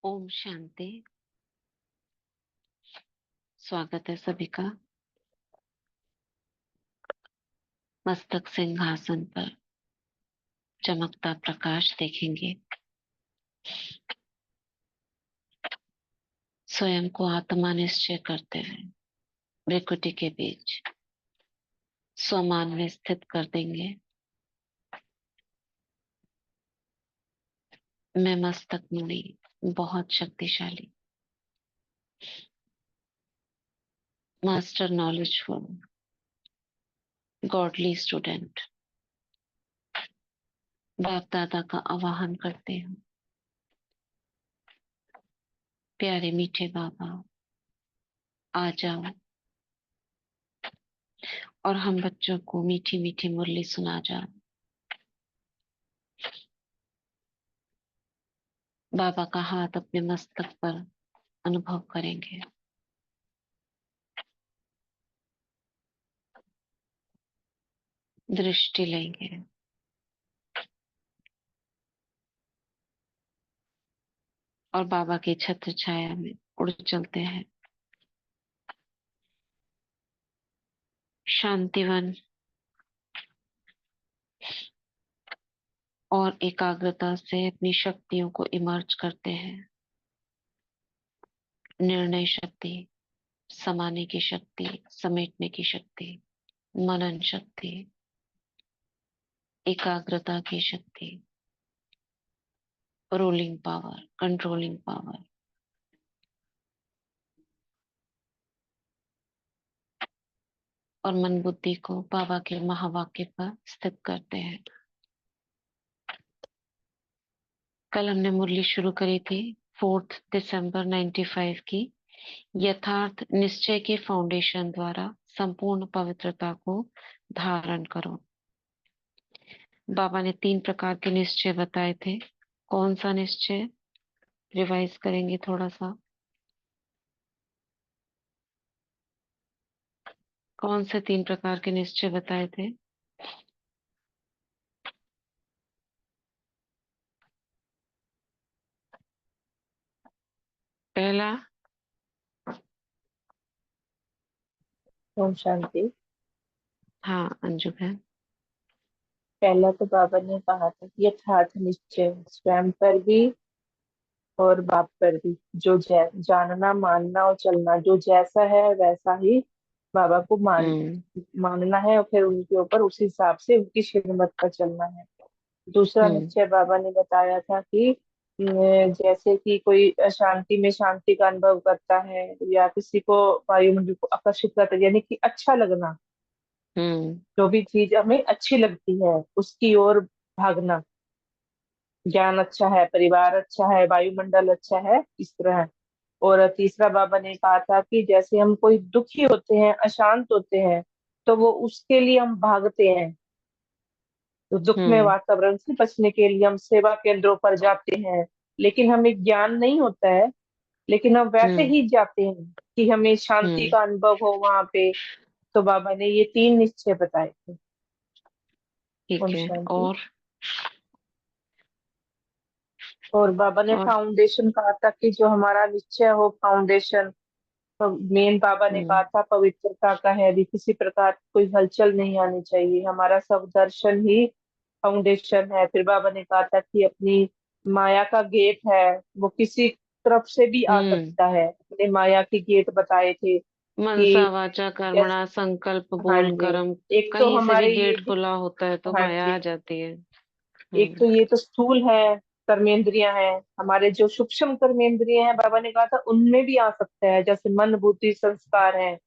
ओम शांति। स्वागत है सभी का। मस्तक सिंहासन पर चमकता प्रकाश देखेंगे। स्वयं को आत्मा निश्चय करते हुए भृकुटी के बीच स्वमान में स्थित कर देंगे। मैं मस्तक मुनि, बहुत शक्तिशाली, मास्टर नॉलेजफुल, गॉडली स्टूडेंट, बाप दादा का आवाहन करते हूँ। प्यारे मीठे बाबा, आ जाओ और हम बच्चों को मीठी मीठी मुरली सुना जाओ। बाबा का हाथ अपने मस्तक पर अनुभव करेंगे। दृष्टि लेंगे और बाबा की छत्र छाया में उड़ चलते हैं। शांतिवन और एकाग्रता से अपनी शक्तियों को इमर्ज करते हैं। निर्णय शक्ति, समाने की शक्ति, समेटने की शक्ति, मनन शक्ति, एकाग्रता की शक्ति, रूलिंग पावर, कंट्रोलिंग पावर, और मन बुद्धि को बाबा के महावाक्य पर स्थित करते हैं। कल हमने मुरली शुरू करी थी 4 दिसंबर 95 की। यथार्थ निश्चय के फाउंडेशन द्वारा संपूर्ण पवित्रता को धारण करो। बाबा ने 3 प्रकार के निश्चय बताए थे। कौन सा निश्चय? रिवाइज करेंगे थोड़ा सा। कौन से 3 प्रकार के निश्चय बताए थे? पहला, ओम शांति। हाँ अंजू है। पहला तो बाबा ने कहा था कि यथार्थ निश्चय स्वयं पर भी और बाप पर भी, जो जानना मानना और चलना, जो जैसा है वैसा ही बाबा को हम्म मानना है और फिर उनके ऊपर उस हिसाब से उनकी श्रीमत पर चलना है। दूसरा हम्म निश्चय बाबा ने बताया था कि जैसे कि कोई शांति में शांति का अनुभव करता है या किसी को वायुमंडल को आकर्षित करता है, यानी कि अच्छा लगना, हम्म जो भी चीज हमें अच्छी लगती है उसकी ओर भागना। ज्ञान अच्छा है, परिवार अच्छा है, वायुमंडल अच्छा है, इस तरह। और तीसरा बाबा ने कहा था कि जैसे हम कोई दुखी होते हैं, अशांत होते हैं, तो वो उसके लिए हम भागते हैं। तो दुखमय हम्म वातावरण से बचने के लिए हम सेवा केंद्रों पर जाते हैं, लेकिन हमें ज्ञान नहीं होता है, लेकिन हम वैसे हम्म ही जाते हैं कि हमें शांति हम्म का अनुभव हो वहां पे। तो बाबा ने ये 3 निश्चय बताए थे। ठीक ओम है। शांति। और और बाबा ने और फाउंडेशन कहा था कि जो हमारा निश्चय हो फाउंडेशन, तो मेन बाबा ने हम्म कहा था पवित्रता का है, अभी किसी प्रकार की कोई हलचल नहीं आनी चाहिए, हमारा सब दर्शन ही फाउंडेशन है। फिर बाबा ने कहा था कि अपनी माया का गेट है, वो किसी तरफ से भी आ हम्म सकता है। अपने माया के गेट बताए थे मनसा कि वाचा कर्मणा जैसे, संकल्प हाँ बोल जी, कर्म, एक तो कहीं से भी हमारे ये गेट खुला होता है तो हाँ माया आ जी, जाती है। एक तो ये तो स्थूल है, कर्मेंद्रियां हैं। हमारे जो सूक्ष्म कर्मेंद्रिय हैं, बाबा ने कहा था उनमें भी आ सकता है, जैसे मन बुद्धि संस्कार है,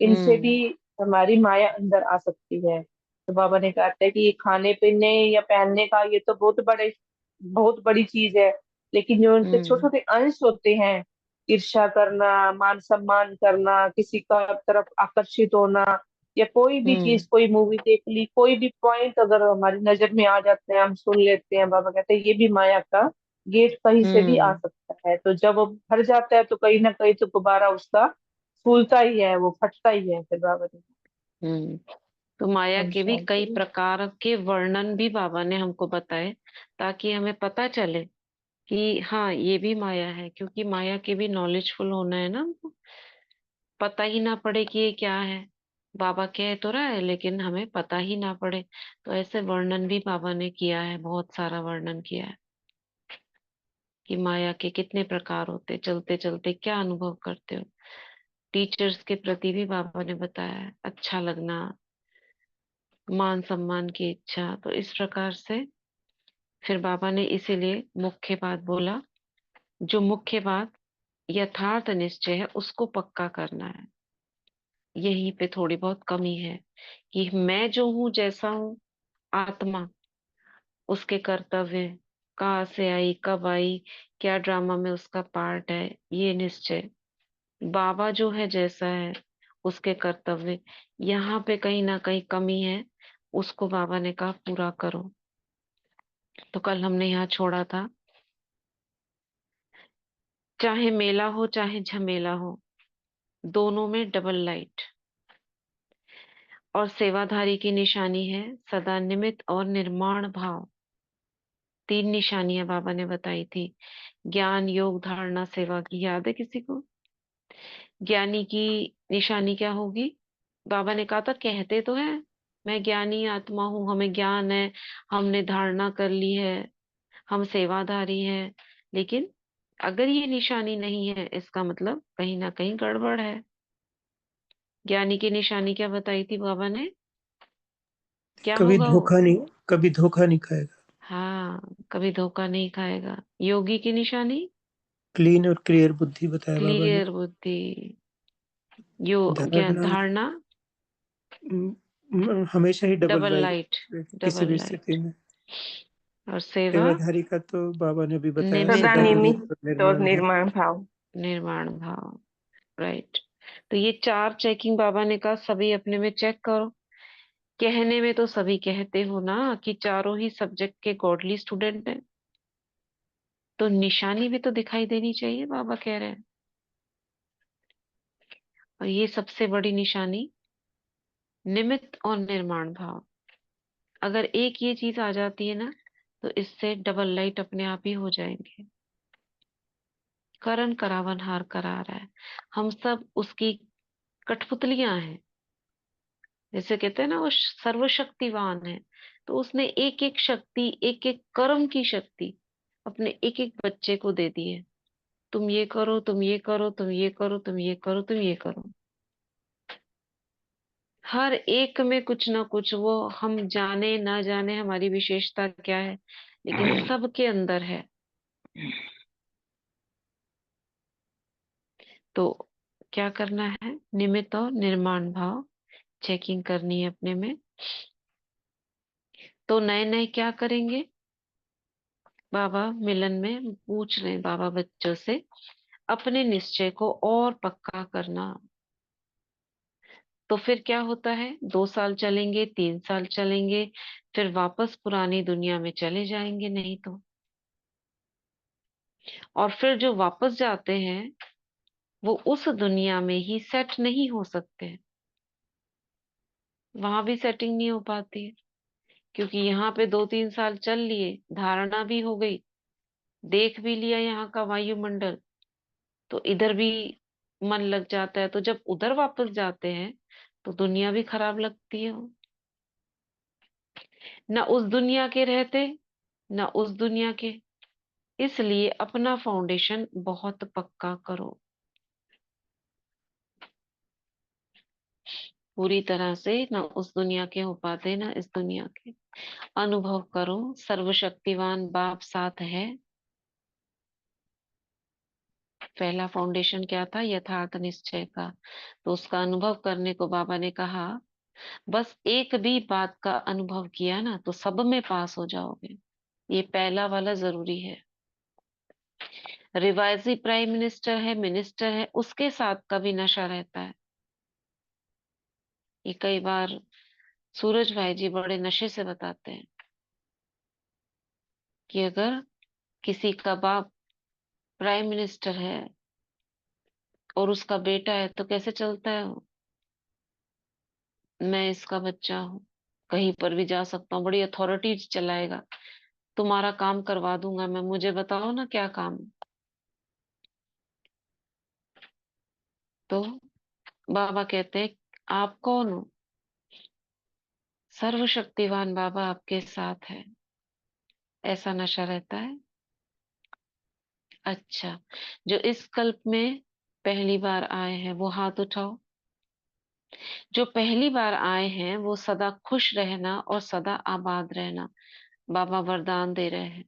इनसे भी हम्म हमारी माया अंदर आ सकती है। तो बाबा ने कहा था कि ये खाने पीने या पहनने का ये तो बहुत बड़ी चीज है, लेकिन जो इनके छोटे हम्म छोटे अंश होते हैं, ईर्ष्या करना, मान सम्मान करना, किसी का तरफ आकर्षित होना, या कोई भी हम्म चीज, कोई मूवी देख ली, कोई भी पॉइंट अगर हमारी नजर में आ जाते हैं, हम सुन लेते हैं, बाबा कहते हैं ये भी माया का गेट कहीं से भी आ हम्म सकता है। तो जब वो भर जाता है तो कहीं ना कहीं तो दोबारा उसका फूलता ही है, वो फटता ही है फिर बाबा ने। हम्म तो माया ओम के भी कई शांति। प्रकार के वर्णन भी बाबा ने हमको बताए, ताकि हमें पता चले कि हाँ ये भी माया है, क्योंकि माया के भी नॉलेजफुल होना है ना हमको, पता ही ना पड़े कि ये क्या है। बाबा कह तो रहा है लेकिन हमें पता ही ना पड़े। तो ऐसे वर्णन भी बाबा ने किया है, बहुत सारा वर्णन किया है कि माया के कितने प्रकार होते, चलते चलते क्या अनुभव करते हो। टीचर्स के प्रति भी बाबा ने बताया है, अच्छा लगना, मान सम्मान की इच्छा। तो इस प्रकार से फिर बाबा ने इसीलिए मुख्य बात बोला, जो मुख्य बात यथार्थ निश्चय है उसको पक्का करना है। यहीं पे थोड़ी बहुत कमी है कि मैं जो हूं, जैसा हूं, आत्मा, उसके कर्तव्य, कहाँ से आई, कब आई, क्या ड्रामा में उसका पार्ट है, ये निश्चय। बाबा जो है जैसा है, उसके कर्तव्य, यहाँ पे कहीं ना कहीं कमी है, उसको बाबा ने कहा पूरा करो। तो कल हमने यहाँ छोड़ा था, चाहे मेला हो चाहे झमेला हो, दोनों में डबल लाइट। और सेवाधारी की निशानी है सदा निमित्त और निर्माण भाव। तीन निशानियां बाबा ने बताई थी, ज्ञान योग धारणा सेवा की। याद है किसी को? ज्ञानी की निशानी क्या होगी? बाबा ने कहा था, कहते तो है मैं ज्ञानी आत्मा हूं, हमें ज्ञान है, हमने धारणा कर ली है, हम सेवाधारी हैं, लेकिन अगर ये निशानी नहीं है, इसका मतलब कहीं ना कहीं गड़बड़ है। ज्ञानी की निशानी क्या बताई थी बाबा ने? क्या कभी होगा वो? धोखा नहीं, कभी धोखा नहीं खाएगा। हाँ, कभी धोखा नहीं खाएगा। योगी की निशानी? क्लीन और क्लियर बुद्धि बताया बाबा ने। क्लियर बुद्धि। यो ज्ञान धारणा धारणा हमेशा ही डबल डबल लाइट, लाइट। किसी डबल भी स्थिति लाइट। में। और सेवा सेवाधारी का तो बाबा ने भी बताया, सदा निमित्त सदा और निमित्त और निमित्त और निर्माण भाव। निर्माण भाव। निर्माण भाव। राइट। तो ये चार चेकिंग बाबा ने कहा सभी अपने में चेक करो। कहने में तो सभी कहते हो ना कि चारों ही सब्जेक्ट के गॉडली स्टूडेंट हैं, तो निशानी भी तो दिखाई देनी चाहिए, बाबा कह रहे हैं। और ये सबसे बड़ी निशानी, निमित्त और निर्माण भाव। अगर एक ये चीज आ जाती है ना, तो इससे डबल लाइट अपने आप ही हो जाएंगे। करण करावन हार करा रहा है, हम सब उसकी कठपुतलियां हैं। जैसे कहते हैं ना, वो सर्वशक्तिवान है, तो उसने एक एक शक्ति, एक एक कर्म की शक्ति अपने एक एक बच्चे को दे दी है। तुम ये करो, तुम ये करो, तुम ये करो, तुम ये करो, तुम ये करो। हर एक में कुछ ना कुछ, वो हम जाने ना जाने हमारी विशेषता क्या है, लेकिन सबके अंदर है। तो क्या करना है? निमित्त और निर्माण भाव चेकिंग करनी है अपने में। तो नए नए क्या करेंगे? बाबा मिलन में पूछ रहे हैं बाबा बच्चों से, अपने निश्चय को और पक्का करना। तो फिर क्या होता है, 2 साल चलेंगे, 3 साल चलेंगे, फिर वापस पुरानी दुनिया में चले जाएंगे नहीं तो। और फिर जो वापस जाते हैं, वो उस दुनिया में ही सेट नहीं हो सकते, वहां भी सेटिंग नहीं हो पाती है। क्योंकि यहाँ पे 2-3 साल चल लिए, धारणा भी हो गई, देख भी लिया यहाँ का वायुमंडल, तो इधर भी मन लग जाता है। तो जब उधर वापस जाते हैं, तो दुनिया भी खराब लगती है। ना उस दुनिया के रहते, ना उस दुनिया के। इसलिए अपना फाउंडेशन बहुत पक्का करो, पूरी तरह से। ना उस दुनिया के हो पाते, ना इस दुनिया के। अनुभव करो, सर्वशक्तिवान बाप साथ है। पहला फाउंडेशन क्या था? यथार्थ निश्चय का। तो उसका अनुभव करने को बाबा ने कहा, बस एक भी बात का अनुभव किया ना, तो सब में पास हो जाओगे। ये पहला वाला जरूरी है। रिवाइजी प्राइम मिनिस्टर है, मिनिस्टर है, उसके साथ का भी नशा रहता है। ये कई बार सूरज भाई जी बड़े नशे से बताते हैं कि अगर किसी का बाप प्राइम मिनिस्टर है और उसका बेटा है, तो कैसे चलता है वो? मैं इसका बच्चा हूँ, कहीं पर भी जा सकता हूँ, बड़ी अथॉरिटी चलाएगा। तुम्हारा काम करवा दूंगा मैं, मुझे बताओ ना क्या काम है। तो बाबा कहते हैं, आप कौन हो? सर्वशक्तिवान बाबा आपके साथ है, ऐसा नशा रहता है। अच्छा, जो इस कल्प में पहली बार आए हैं वो हाथ उठाओ। जो पहली बार आए हैं वो सदा खुश रहना और सदा आबाद रहना बाबा वरदान दे रहे हैं।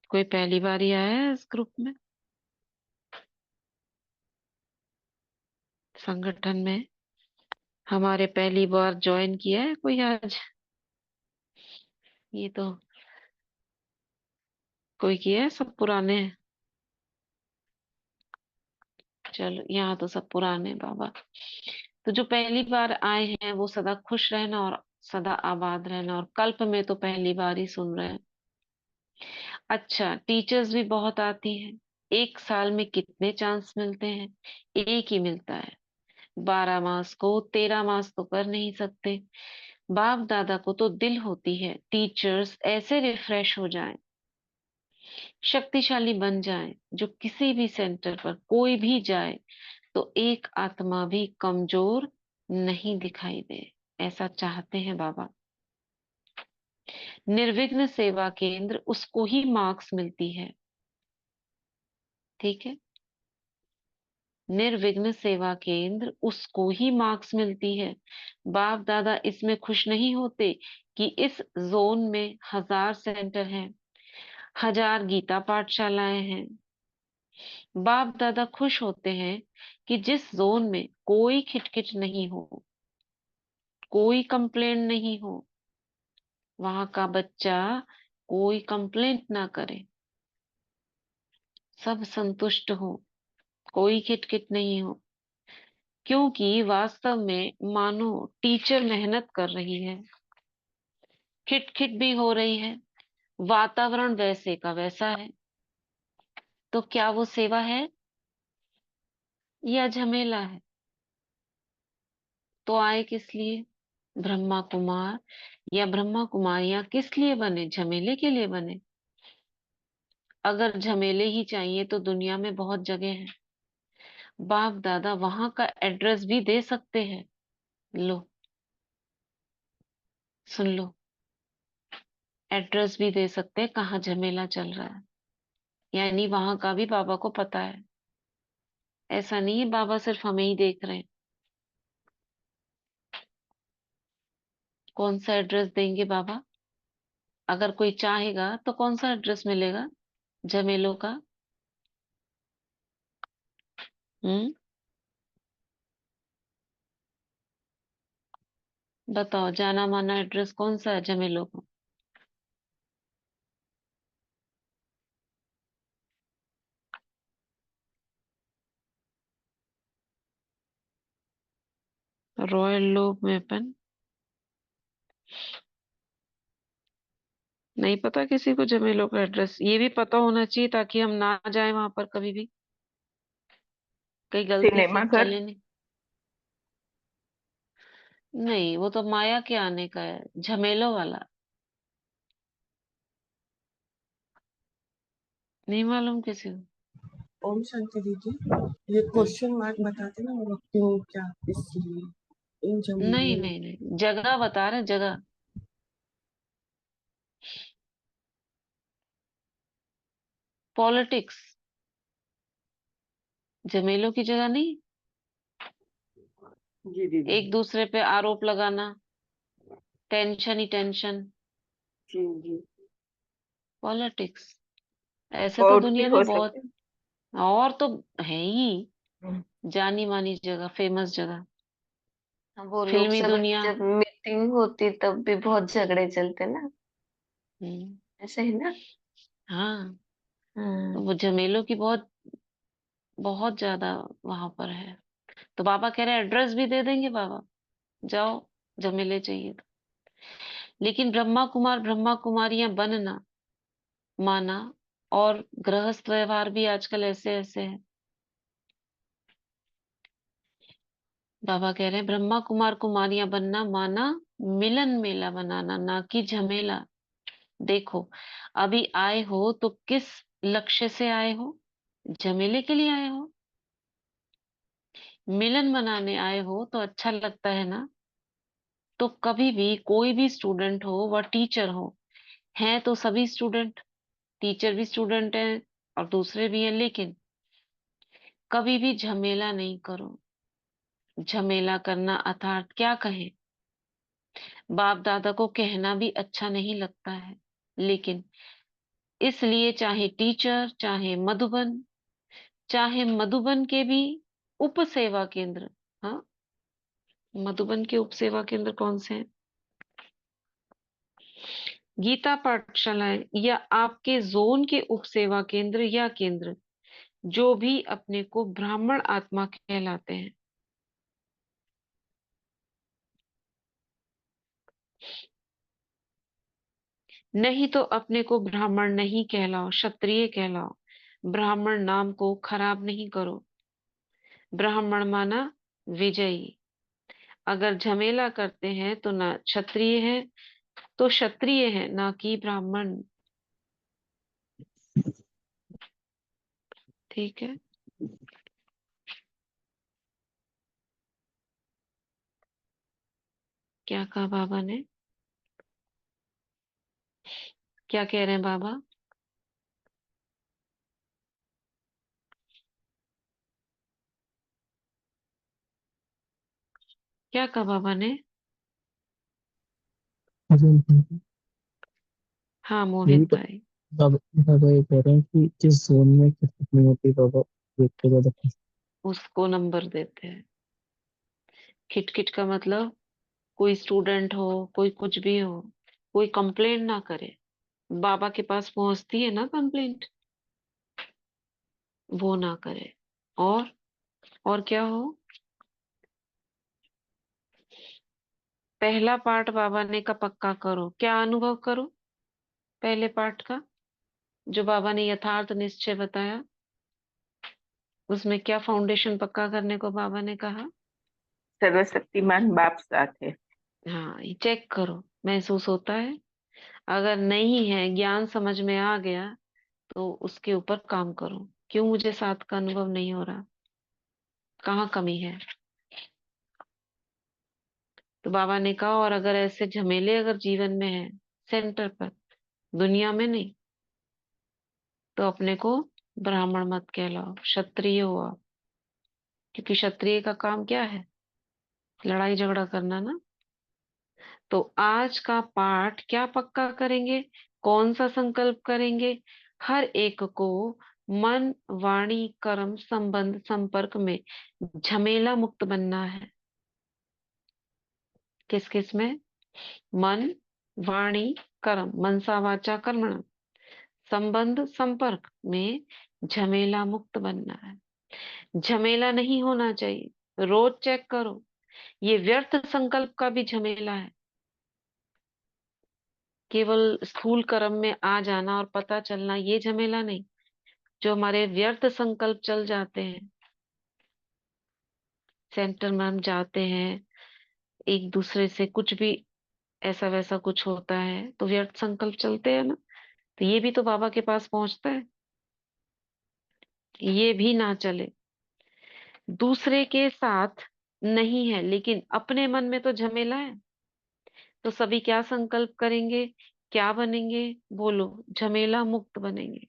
कोई पहली बार ही आया है इस ग्रुप में, संगठन में? हमारे पहली बार ज्वाइन किया है कोई आज? ये तो कोई किया है, सब पुराने हैं। चलो, यहाँ तो सब पुराने हैं बाबा। तो जो पहली बार आए हैं वो सदा खुश रहना और सदा आबाद रहना, और कल्प में तो पहली बार ही सुन रहे हैं। अच्छा, टीचर्स भी बहुत आती हैं। एक साल में कितने चांस मिलते हैं? एक ही मिलता है। 12 मास को 13 मास तो कर नहीं सकते। बाप दादा को तो दिल होती है टीचर्स ऐसे रिफ्रेश हो जाएं, शक्तिशाली बन जाएं, जो किसी भी सेंटर पर कोई भी जाए तो एक आत्मा भी कमजोर नहीं दिखाई दे। ऐसा चाहते हैं बाबा। निर्विघ्न सेवा केंद्र उसको ही मार्क्स मिलती है, ठीक है? निर्विघ्न सेवा केंद्र उसको ही मार्क्स मिलती है। बाप दादा इसमें खुश नहीं होते कि इस जोन में 1000 सेंटर हैं, 1000 गीता पाठशालाएं हैं। बाप दादा खुश होते हैं कि जिस जोन में कोई खिटखिट नहीं हो, कोई कंप्लेंट नहीं हो, वहां का बच्चा कोई कंप्लेंट ना करे, सब संतुष्ट हो, कोई खिटखिट नहीं हो। क्योंकि वास्तव में मानो टीचर मेहनत कर रही है, खिटखिट भी हो रही है, वातावरण वैसे का वैसा है, तो क्या वो सेवा है या झमेला है? तो आए किस लिए? ब्रह्मा कुमार या ब्रह्मा कुमारियां किस लिए बने? झमेले के लिए बने? अगर झमेले ही चाहिए तो दुनिया में बहुत जगह है। बाप दादा वहां का एड्रेस भी दे सकते हैं। लो, सुन लो, एड्रेस भी दे सकते हैं कहाँ झमेला चल रहा है। यानी वहां का भी बाबा को पता है। ऐसा नहीं है बाबा सिर्फ हमें ही देख रहे हैं। कौन सा एड्रेस देंगे बाबा? अगर कोई चाहेगा तो कौन सा एड्रेस मिलेगा झमेलों का? हम्म, बताओ, जाना माना एड्रेस कौन सा है झमेलों का? रॉयल लोब में पेन? नहीं पता किसी को झमेलों का एड्रेस? ये भी पता होना चाहिए ताकि हम ना जाए वहां पर कभी भी, कहीं गलती से सिनेमा घर। चले नहीं। नहीं, वो तो माया के आने का है, झमेलों वाला नहीं मालूम किसी को। ओम शांति दीदी, ये हम्म, क्वेश्चन मार्क बताते ना वो क्यों क्या इसलिए इन नहीं जमीन। नहीं नहीं, जगह बता रहे, जगह। पॉलिटिक्स, झमेलों की जगह नहीं। जी दीदी। एक दूसरे पे आरोप लगाना, टेंशन ही टेंशन, जी जी। पॉलिटिक्स। ऐसे तो कोर्ट भी दुनिया हो में बहुत सकते और तो है ही, हैं। जानी मानी जगह, फेमस जगह, वो लोग फिल्मी सभा की दुनिया। जब मीटिंग होती तब भी बहुत झगड़े चलते ना, हम्म, ऐसे ही ना। हाँ, तो हाँ। वो झमेलों की बहुत बहुत ज्यादा वहां पर है। तो बाबा कह रहे हैं एड्रेस भी दे देंगे बाबा, जाओ झमेले चाहिए तो। लेकिन ब्रह्मा कुमारियां बनना माना, और गृहस्थ व्यवहार भी आजकल ऐसे ऐसे है। बाबा कह रहे हैं ब्रह्मा कुमार कुमारियां बनना माना मिलन मेला बनाना, ना कि झमेला। देखो, अभी आए हो तो किस लक्ष्य से आए हो? झमेले के लिए आए हो? मिलन मनाने आए हो तो अच्छा लगता है ना। तो कभी भी कोई भी स्टूडेंट हो वह टीचर हो, हैं तो सभी स्टूडेंट, टीचर भी स्टूडेंट हैं और दूसरे भी हैं, लेकिन कभी भी झमेला नहीं करो। झमेला करना अर्थात क्या कहें, बाप दादा को कहना भी अच्छा नहीं लगता है, लेकिन इसलिए चाहे टीचर, चाहे मधुबन के भी उप सेवा केंद्र, हाँ, मधुबन के उप सेवा केंद्र कौन से हैं? गीता पाठशालाएं या आपके जोन के उप सेवा केंद्र या केंद्र, जो भी अपने को ब्राह्मण आत्मा कहलाते हैं, नहीं तो अपने को ब्राह्मण नहीं कहलाओ, क्षत्रिय कहलाओ। ब्राह्मण नाम को खराब नहीं करो। ब्राह्मण माना विजयी। अगर झमेला करते हैं तो ना क्षत्रिय है, तो क्षत्रिय है, ना कि ब्राह्मण। ठीक है। क्या कहा बाबा ने? क्या कह रहे हैं बाबा? क्या कहा बाबा ने? यही हाँ मोहित तो भाई। बाबा बाबा ये कह रहे हैं कि जिस जोन में किस्मत नहीं होती बाबा, एक के ज्यादा उसको नंबर देते हैं। खिटखिट का मतलब कोई स्टूडेंट हो, कोई कुछ भी हो, कोई कंप्लेंट ना करे। बाबा के पास पहुंचती है ना कंप्लेंट, वो ना करे। और क्या हो? पहला पाठ बाबा ने का पक्का करो। क्या अनुभव करो पहले पाठ का, जो बाबा ने यथार्थ निश्चय बताया? उसमें क्या फाउंडेशन पक्का करने को बाबा ने कहा? सर्वशक्तिमान बाप साथ है। हाँ, ये चेक करो, महसूस होता है? अगर नहीं है, ज्ञान समझ में आ गया, तो उसके ऊपर काम करो। क्यों मुझे साथ का अनुभव नहीं हो रहा? कहाँ कमी है? तो बाबा ने कहा, और अगर ऐसे झमेले अगर जीवन में है, सेंटर पर, दुनिया में नहीं, तो अपने को ब्राह्मण मत कहलाओ, क्षत्रिय हो आप। क्योंकि क्षत्रिय का काम क्या है? लड़ाई झगड़ा करना ना। तो आज का पाठ क्या पक्का करेंगे? कौन सा संकल्प करेंगे? हर एक को मन, वाणी, कर्म, संबंध, संपर्क में झमेला मुक्त बनना है। किस किस में? मन, वाणी, कर्म, मनसा वाचा कर्मणा, संबंध संपर्क में झमेला मुक्त बनना है। झमेला नहीं होना चाहिए। रोज चेक करो, ये व्यर्थ संकल्प का भी झमेला है। केवल स्थूल कर्म में आ जाना और पता चलना, ये झमेला नहीं। जो हमारे व्यर्थ संकल्प चल जाते हैं, सेंटर में हम जाते हैं, एक दूसरे से कुछ भी ऐसा वैसा कुछ होता है, तो व्यर्थ संकल्प चलते हैं ना। तो ये भी तो बाबा के पास पहुंचता है। ये भी ना चले। दूसरे के साथ नहीं है, लेकिन अपने मन में तो झमेला है। तो सभी क्या संकल्प करेंगे? क्या बनेंगे? बोलो, झमेला मुक्त बनेंगे।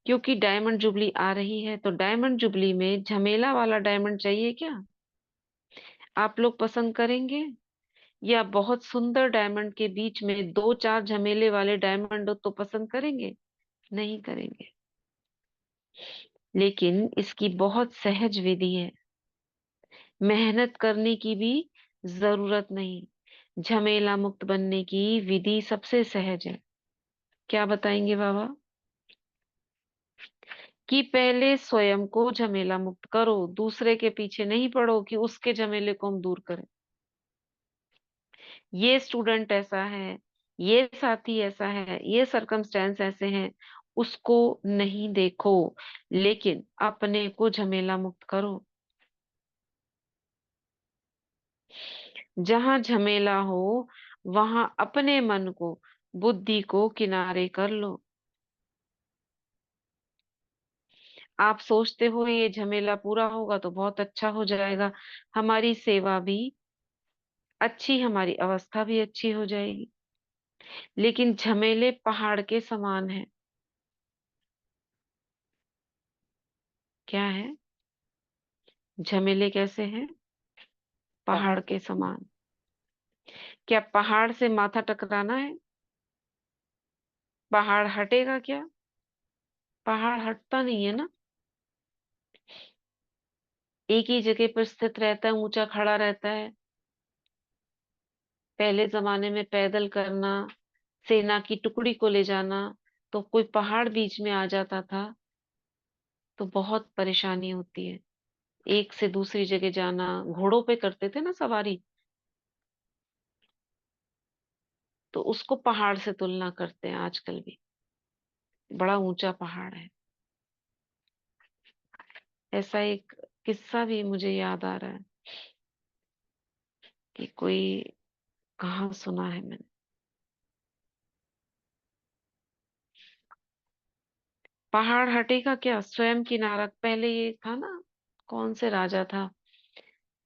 क्योंकि डायमंड जुबली आ रही है, तो डायमंड जुबली में झमेला वाला डायमंड चाहिए क्या? आप लोग पसंद करेंगे? या बहुत सुंदर डायमंड के बीच में दो चार झमेले वाले डायमंड हो तो पसंद करेंगे? नहीं करेंगे। लेकिन इसकी बहुत सहज विधि है, मेहनत करने की भी जरूरत नहीं। झमेला मुक्त बनने की विधि सबसे सहज है। क्या बताएंगे बाबा? कि पहले स्वयं को झमेला मुक्त करो, दूसरे के पीछे नहीं पड़ो कि उसके झमेले को हम दूर करें। ये स्टूडेंट ऐसा है, ये साथी ऐसा है, ये सरकमस्टेंस ऐसे हैं, उसको नहीं देखो, लेकिन अपने को झमेला मुक्त करो। जहां झमेला हो वहां अपने मन को, बुद्धि को किनारे कर लो। आप सोचते हो ये झमेला पूरा होगा तो बहुत अच्छा हो जाएगा, हमारी सेवा भी अच्छी, हमारी अवस्था भी अच्छी हो जाएगी। लेकिन झमेले पहाड़ के समान है। क्या है? झमेले कैसे हैं? पहाड़ पहाड़ के के समान। क्या पहाड़ से माथा टकराना है? पहाड़ हटेगा क्या? पहाड़ हटता नहीं है ना, एक ही जगह पर स्थित रहता है, ऊंचा खड़ा रहता है। पहले जमाने में पैदल करना, सेना की टुकड़ी को ले जाना, तो कोई पहाड़ बीच में आ जाता था तो बहुत परेशानी होती है। एक से दूसरी जगह जाना, घोड़ों पे करते थे ना सवारी, तो उसको पहाड़ से तुलना करते हैं आजकल भी। बड़ा ऊंचा पहाड़ है। ऐसा एक किस्सा भी मुझे याद आ रहा है कि कोई, कहाँ सुना है मैंने। पहाड़ हटेगा क्या? स्वयं किनारा। पहले ये था ना, कौन से राजा था,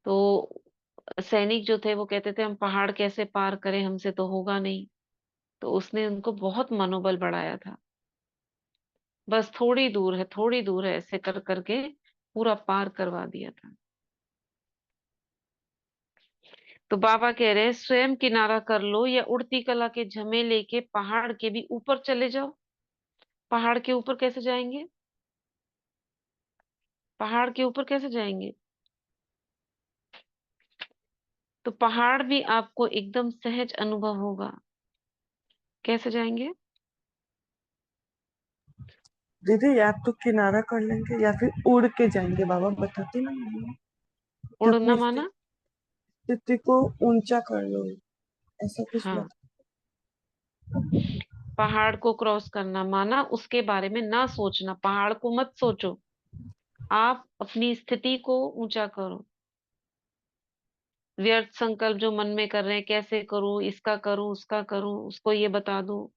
तो सैनिक जो थे वो कहते थे हम पहाड़ कैसे पार करें, हमसे तो होगा नहीं। तो उसने उनको बहुत मनोबल बढ़ाया था, बस थोड़ी दूर है, थोड़ी दूर है, ऐसे कर करके पूरा पार करवा दिया था। तो बाबा कह रहे हैं स्वयं किनारा कर लो, या उड़ती कला के झमेले के पहाड़ के भी ऊपर चले जाओ। पहाड़ के ऊपर कैसे जाएंगे? पहाड़ के ऊपर कैसे जाएंगे? तो पहाड़ भी आपको एकदम सहज अनुभव होगा। कैसे जाएंगे? दीदी या तो किनारा कर लेंगे या फिर उड़ के जाएंगे, बाबा बताते ना हमें कि उड़ना अपनी माना? स्थिति को ऊंचा कर लो, ऐसा कुछ हाँ, बता। पहाड़ को क्रॉस करना माना उसके बारे में ना सोचना, पहाड़ को मत सोचो, आप अपनी स्थिति को ऊंचा करो। व्यर्थ संकल्प जो मन में कर रहे हैं, कैसे करूं, इसका करूं, उसका करूं, उसको ये बता दूं,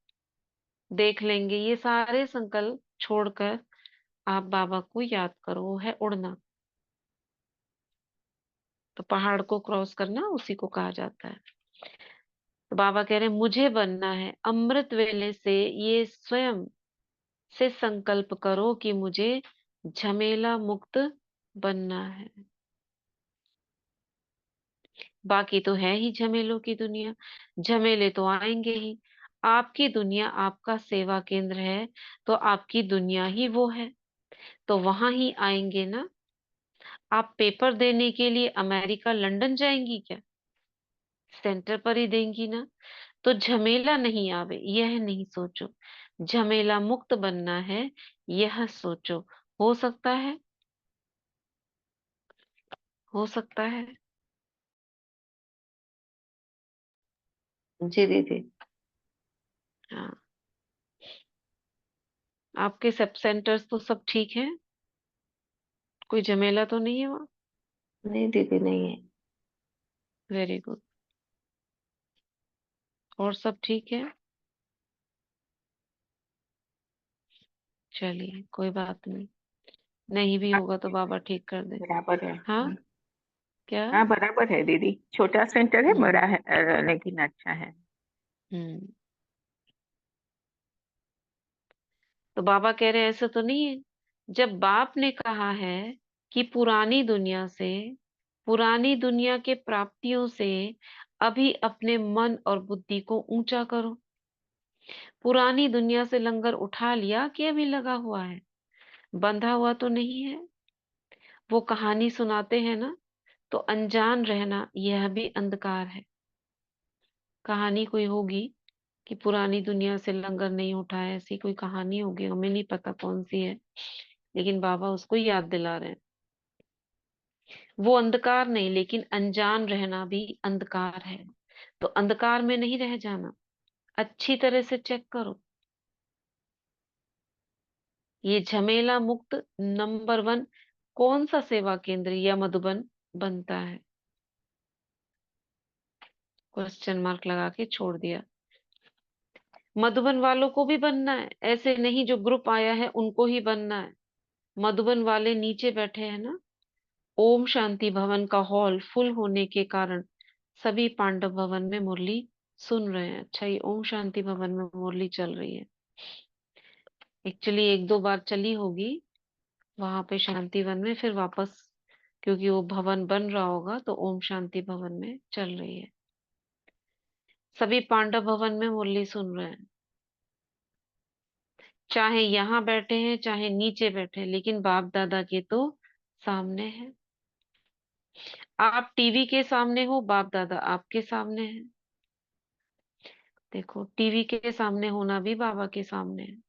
देख लेंगे, ये सारे संकल्प छोड़कर आप बाबा को याद करो, वो है उड़ना। तो पहाड़ को क्रॉस करना उसी को कहा जाता है। तो बाबा कह रहे हैं मुझे बनना है, अमृत वेले से ये स्वयं से संकल्प करो कि मुझे झमेला मुक्त बनना है। बाकी तो है ही झमेलों की दुनिया, झमेले तो आएंगे ही। आपकी दुनिया आपका सेवा केंद्र है, तो आपकी दुनिया ही वो है, तो वहां ही आएंगे ना। आप पेपर देने के लिए अमेरिका लंदन जाएंगी क्या? सेंटर पर ही देंगी ना। तो झमेला नहीं आवे यह नहीं सोचो, झमेला मुक्त बनना है यह सोचो। हो सकता है, हो सकता है। जी दीदी। हाँ, आपके सब सेंटर्स तो सब ठीक है, कोई झमेला तो नहीं है वहाँ? नहीं दीदी, नहीं है। Very good. और सब ठीक है? चलिए कोई बात नहीं, नहीं भी होगा तो बाबा ठीक कर दे। बराबर है। हाँ, क्या? हाँ बराबर है दीदी, छोटा सेंटर है, हम्म। बड़ा है लेकिन अच्छा है। हम्म। तो बाबा कह रहे हैं ऐसा तो नहीं है, जब बाप ने कहा है कि पुरानी दुनिया से, पुरानी दुनिया के प्राप्तियों से अभी अपने मन और बुद्धि को ऊंचा करो। पुरानी दुनिया से लंगर उठा लिया कि अभी लगा हुआ है, बंधा हुआ तो नहीं है। वो कहानी सुनाते हैं ना, तो अनजान रहना यह भी अंधकार है। कहानी कोई होगी कि पुरानी दुनिया से लंगर नहीं उठाया, ऐसी कोई कहानी होगी, हमें नहीं पता कौन सी है, लेकिन बाबा उसको याद दिला रहे हैं। वो अंधकार नहीं, लेकिन अनजान रहना भी अंधकार है। तो अंधकार में नहीं रह जाना, अच्छी तरह से चेक करो। ये झमेला मुक्त नंबर 1 कौन सा सेवा केंद्र या मधुबन बनता है? क्वेश्चन मार्क लगा के छोड़ दिया। मधुबन वालों को भी बनना है, ऐसे नहीं जो ग्रुप आया है उनको ही बनना है। मधुबन वाले नीचे बैठे हैं ना। ओम शांति भवन का हॉल फुल होने के कारण सभी पांडव भवन में मुरली सुन रहे हैं। अच्छा, ये ओम शांति भवन में मुरली चल रही है। एक्चुअली 1-2 बार चली होगी वहां पे शांति वन में, फिर वापस, क्योंकि वो भवन बन रहा होगा तो ओम शांति भवन में चल रही है। सभी पांडव भवन में मुरली सुन रहे हैं, चाहे यहाँ बैठे हैं चाहे नीचे बैठे हैं, लेकिन बाप दादा के तो सामने है। आप टीवी के सामने हो, बाप दादा आपके सामने है। देखो, टीवी के सामने होना भी बाबा के सामने है।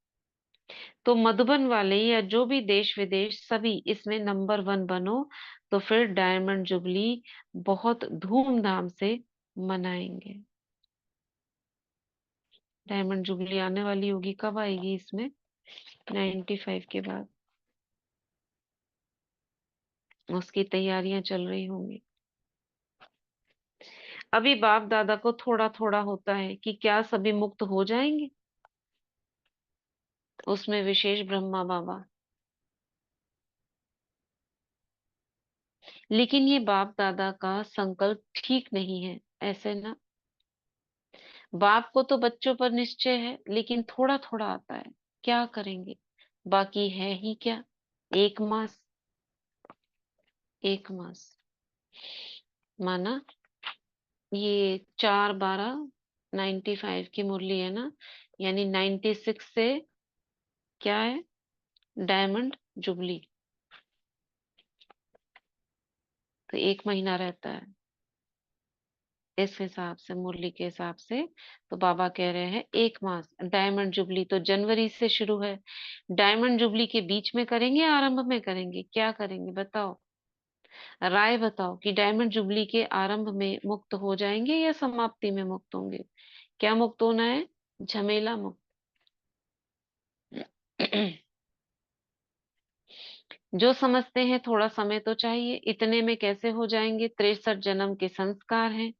तो मधुबन वाले या जो भी देश विदेश सभी इसमें नंबर 1 बनो, तो फिर डायमंड जुबली बहुत धूमधाम से मनाएंगे। डायमंड जुबली आने वाली होगी, कब आएगी इसमें? 95 के बाद। उसकी तैयारियां चल रही होंगी। अभी बाप दादा को थोड़ा थोड़ा होता है कि क्या सभी मुक्त हो जाएंगे, उसमें विशेष ब्रह्मा बाबा। लेकिन ये बाप दादा का संकल्प ठीक नहीं है, ऐसे ना। बाप को तो बच्चों पर निश्चय है, लेकिन थोड़ा थोड़ा आता है, क्या करेंगे? बाकी है ही क्या, 1 मास। 1 मास माना, ये 4-12-95 की मुरली है ना, यानी 96 से क्या है, डायमंड जुबली। तो 1 महीना रहता है इस हिसाब से, मुरली के हिसाब से। तो बाबा कह रहे हैं 1 मास। डायमंड जुबली तो जनवरी से शुरू है। डायमंड जुबली के बीच में करेंगे, आरंभ में करेंगे, क्या करेंगे बताओ? राय बताओ कि डायमंड जुबली के आरंभ में मुक्त हो जाएंगे या समाप्ति में मुक्त होंगे? क्या मुक्त होना है? झमेला मुक्त। जो समझते हैं थोड़ा समय तो चाहिए, इतने में कैसे हो जाएंगे? 63 जन्म के संस्कार हैं,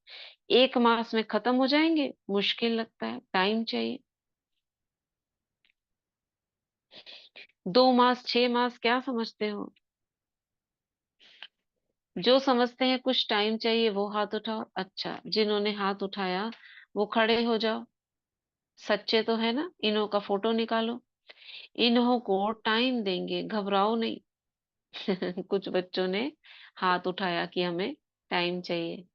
1 मास में खत्म हो जाएंगे? मुश्किल लगता है, टाइम चाहिए। 2 मास, 6 मास, क्या समझते हो? जो समझते हैं कुछ टाइम चाहिए वो हाथ उठाओ। अच्छा, जिन्होंने हाथ उठाया वो खड़े हो जाओ। सच्चे तो है ना? इन्हों का फोटो निकालो। इन्हों को टाइम देंगे, घबराओ नहीं। कुछ बच्चों ने हाथ उठाया कि हमें टाइम चाहिए,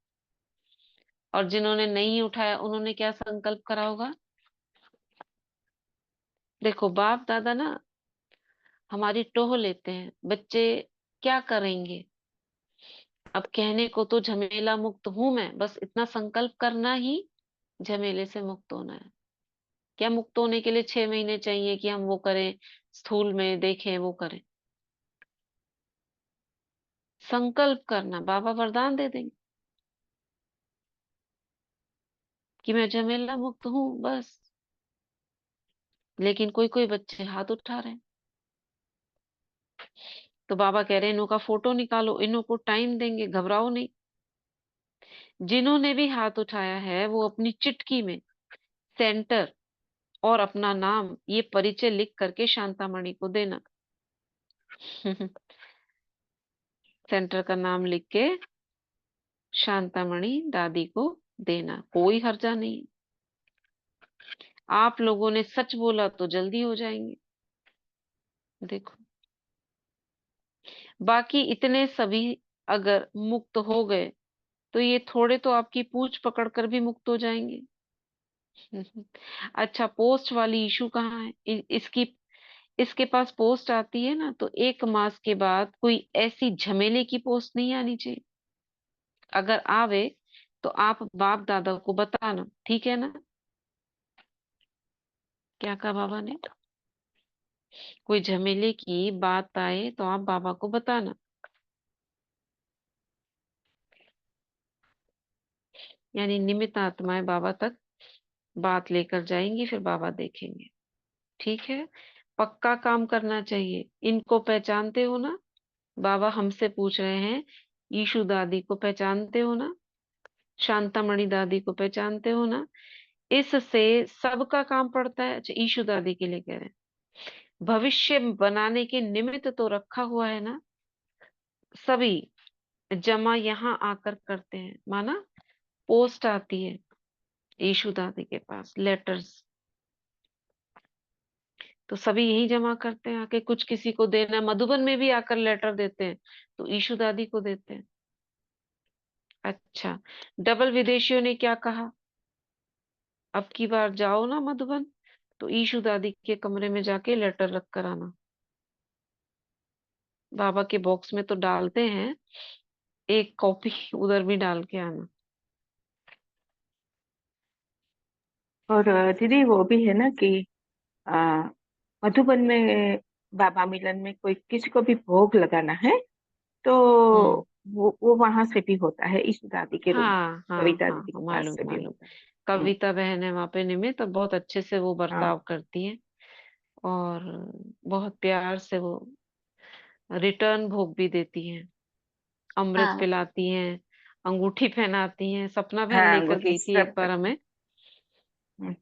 और जिन्होंने नहीं उठाया उन्होंने क्या संकल्प करा होगा? देखो, बाप दादा ना हमारी टोह लेते हैं, बच्चे क्या करेंगे? अब कहने को तो झमेला मुक्त हूं मैं, बस इतना संकल्प करना ही झमेले से मुक्त होना है। क्या मुक्त होने के लिए 6 महीने चाहिए कि हम वो करें, स्थूल में देखें, वो करें? संकल्प करना, बाबा वरदान दे देंगे कि मैं झमेला मुक्त हूँ, बस। लेकिन कोई कोई बच्चे हाथ उठा रहे हैं, तो बाबा कह रहे हैं इन्हों का फोटो निकालो, इन्हों को टाइम देंगे, घबराओ नहीं। जिन्होंने भी हाथ उठाया है वो अपनी चिटकी में सेंटर और अपना नाम, ये परिचय लिख करके शांतामणि को देना। सेंटर का नाम लिख के शांतामणि दादी को देना, कोई हर्जा नहीं। आप लोगों ने सच बोला तो जल्दी हो जाएंगे। देखो, बाकी इतने सभी अगर मुक्त हो गए तो ये थोड़े तो आपकी पूंछ पकड़कर भी मुक्त हो जाएंगे। अच्छा, पोस्ट वाली इशू कहाँ है? इसकी, इसके पास पोस्ट आती है ना, तो 1 मास के बाद कोई ऐसी झमेले की पोस्ट नहीं आनी चाहिए। अगर आवे तो आप बाप दादा को बताना, ठीक है ना? क्या कहा बाबा ने? कोई झमेले की बात आए तो आप बाबा को बताना। यानी निमित्त आत्माएं बाबा तक बात लेकर जाएंगी, फिर बाबा देखेंगे। ठीक है। पक्का काम करना चाहिए। इनको पहचानते हो ना? बाबा हमसे पूछ रहे हैं, ईशु दादी को पहचानते हो ना? शांतामणि दादी को पहचानते हो ना? इससे सबका काम पड़ता है। अच्छा, ईशु दादी के लिए कह रहे हैं, भविष्य बनाने के निमित्त तो रखा हुआ है ना। सभी जमा यहाँ आकर करते हैं, माना पोस्ट आती है ईशु दादी के पास, लेटर्स, तो सभी यही जमा करते हैं आके। कुछ किसी को देना है, मधुबन में भी आकर लेटर देते हैं, तो ईशु दादी को देते हैं। अच्छा, डबल विदेशियों ने क्या कहा? अब की बार जाओ ना मधुबन, तो ईशु दादी के कमरे में जाके लेटर रख कर आना। बाबा के बॉक्स में तो डालते हैं, एक कॉपी उधर भी डाल के आना। और दीदी वो भी है ना कि आ, मधुबन में बाबा मिलन में कोई किसी को भी भोग लगाना है तो हम्म। वो वहां से भी होता है, इस दादी के रूम, हाँ हाँ कविता हाँ दीदी के हाँ, पास मालूम से भी मालूम। होता है। कविता बहन है वहां पे निमित, तो बहुत अच्छे से वो हाँ बर्ताव करती है, और बहुत प्यार से वो रिटर्न भोग भी देती हैं, अमृत हाँ पिलाती हैं, अंगूठी पहनाती हैं। सपना बहन हाँ, लेकर अंगूठी गई थी सब एक बार करते हैं। हमें, हम्म,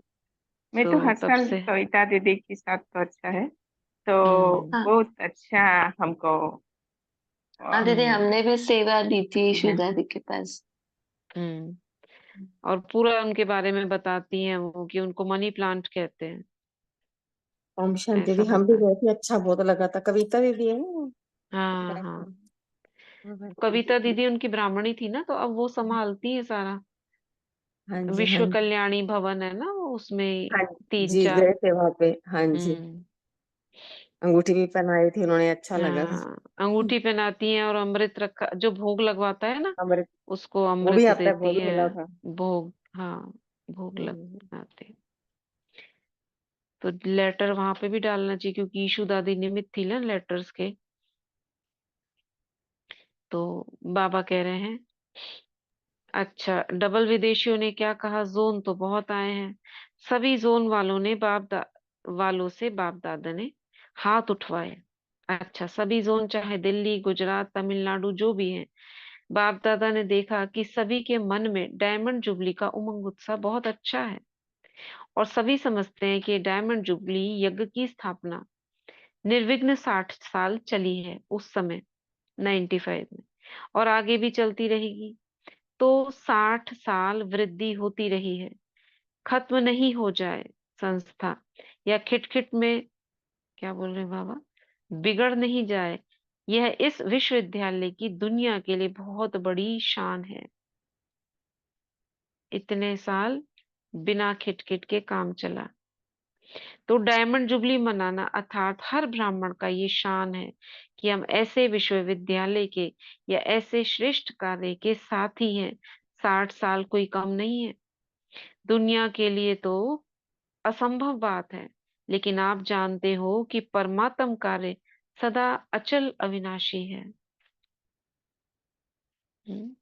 मैं तो तो हर तब साल से। कविता दीदी के साथ तो अच्छा है, तो हम्म। हाँ बहुत अच्छा हमको हाँ दीदी, हम्म। हमने भी सेवा दी थी ईशु है। दादी के पास। हम्म। और पूरा उनके बारे में बताती हैं वो, कि उनको मनी प्लांट कहते हैं, ओम शांति ऐसा दीदी, हम भी बता। गए थे, अच्छा बहुत लगा था। कविता दीदी है ना? हाँ हाँ, कविता दीदी उनकी ब्राह्मणी थी ना, तो अब वो संभालती है सारा। हाँ जी, हाँ विश्व जी। कल्याणी भवन है ना वो, उसमें हाँ तीन जी, चार। गए थे वहां पे। हाँ जी, हम्म। अंगूठी भी पहनाई थी उन्होंने, अच्छा लगा था। हाँ, अंगूठी पहनाती हैं, और अमृत रखा, जो भोग लगवाता है ना, अमृत, उसको वो भी अमृत आता है, देती बहुत है। मिला था। भोग, हाँ, भोग हम्म। लगाते हैं। तो लेटर वहां पे भी डालना चाहिए, क्योंकि ईशु दादी निमित्त थी ना लेटर्स के। तो बाबा कह रहे हैं, अच्छा, डबल विदेशियों ने क्या कहा? जोन तो बहुत आए हैं। सभी जोन वालों ने वालों से बाप दादा ने हाथ उठवाए। अच्छा, सभी जोन, चाहे दिल्ली, गुजरात, तमिलनाडु, जो भी है, बाप दादा ने देखा कि सभी के मन में डायमंड जुबली का उमंग उत्साह बहुत अच्छा है, और सभी समझते हैं कि डायमंड जुबली यज्ञ की स्थापना निर्विघ्न 60 साल चली है उस समय, 95 में, और आगे भी चलती रहेगी। तो 60 साल वृद्धि होती रही है, खत्म नहीं हो जाए संस्था, या खिटखिट में, क्या बोल रहे हैं बाबा, बिगड़ नहीं जाए। यह इस विश्वविद्यालय की दुनिया के लिए बहुत बड़ी शान है। इतने साल बिना खिटखिट के काम चला, तो डायमंड जुबली मनाना अर्थात हर ब्राह्मण का ये शान है, कि हम ऐसे विश्वविद्यालय के या ऐसे श्रेष्ठ कार्य के साथी हैं। 60 साल कोई कम नहीं है, दुनिया के लिए तो असंभव बात है, लेकिन आप जानते हो कि परमात्म कार्य सदा अचल अविनाशी है। हम्म।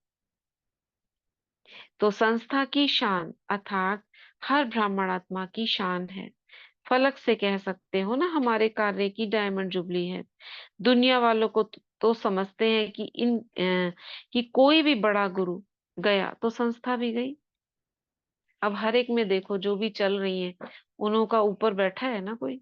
तो संस्था की शान अर्थात हर ब्राह्मणात्मा की शान है। फलक से कह सकते हो ना, हमारे कार्य की डायमंड जुबली है। दुनिया वालों को तो समझते हैं कि कि कोई भी बड़ा गुरु गया तो संस्था भी गई। अब हर एक में देखो, जो भी चल रही है, उन्हों का ऊपर बैठा है ना कोई,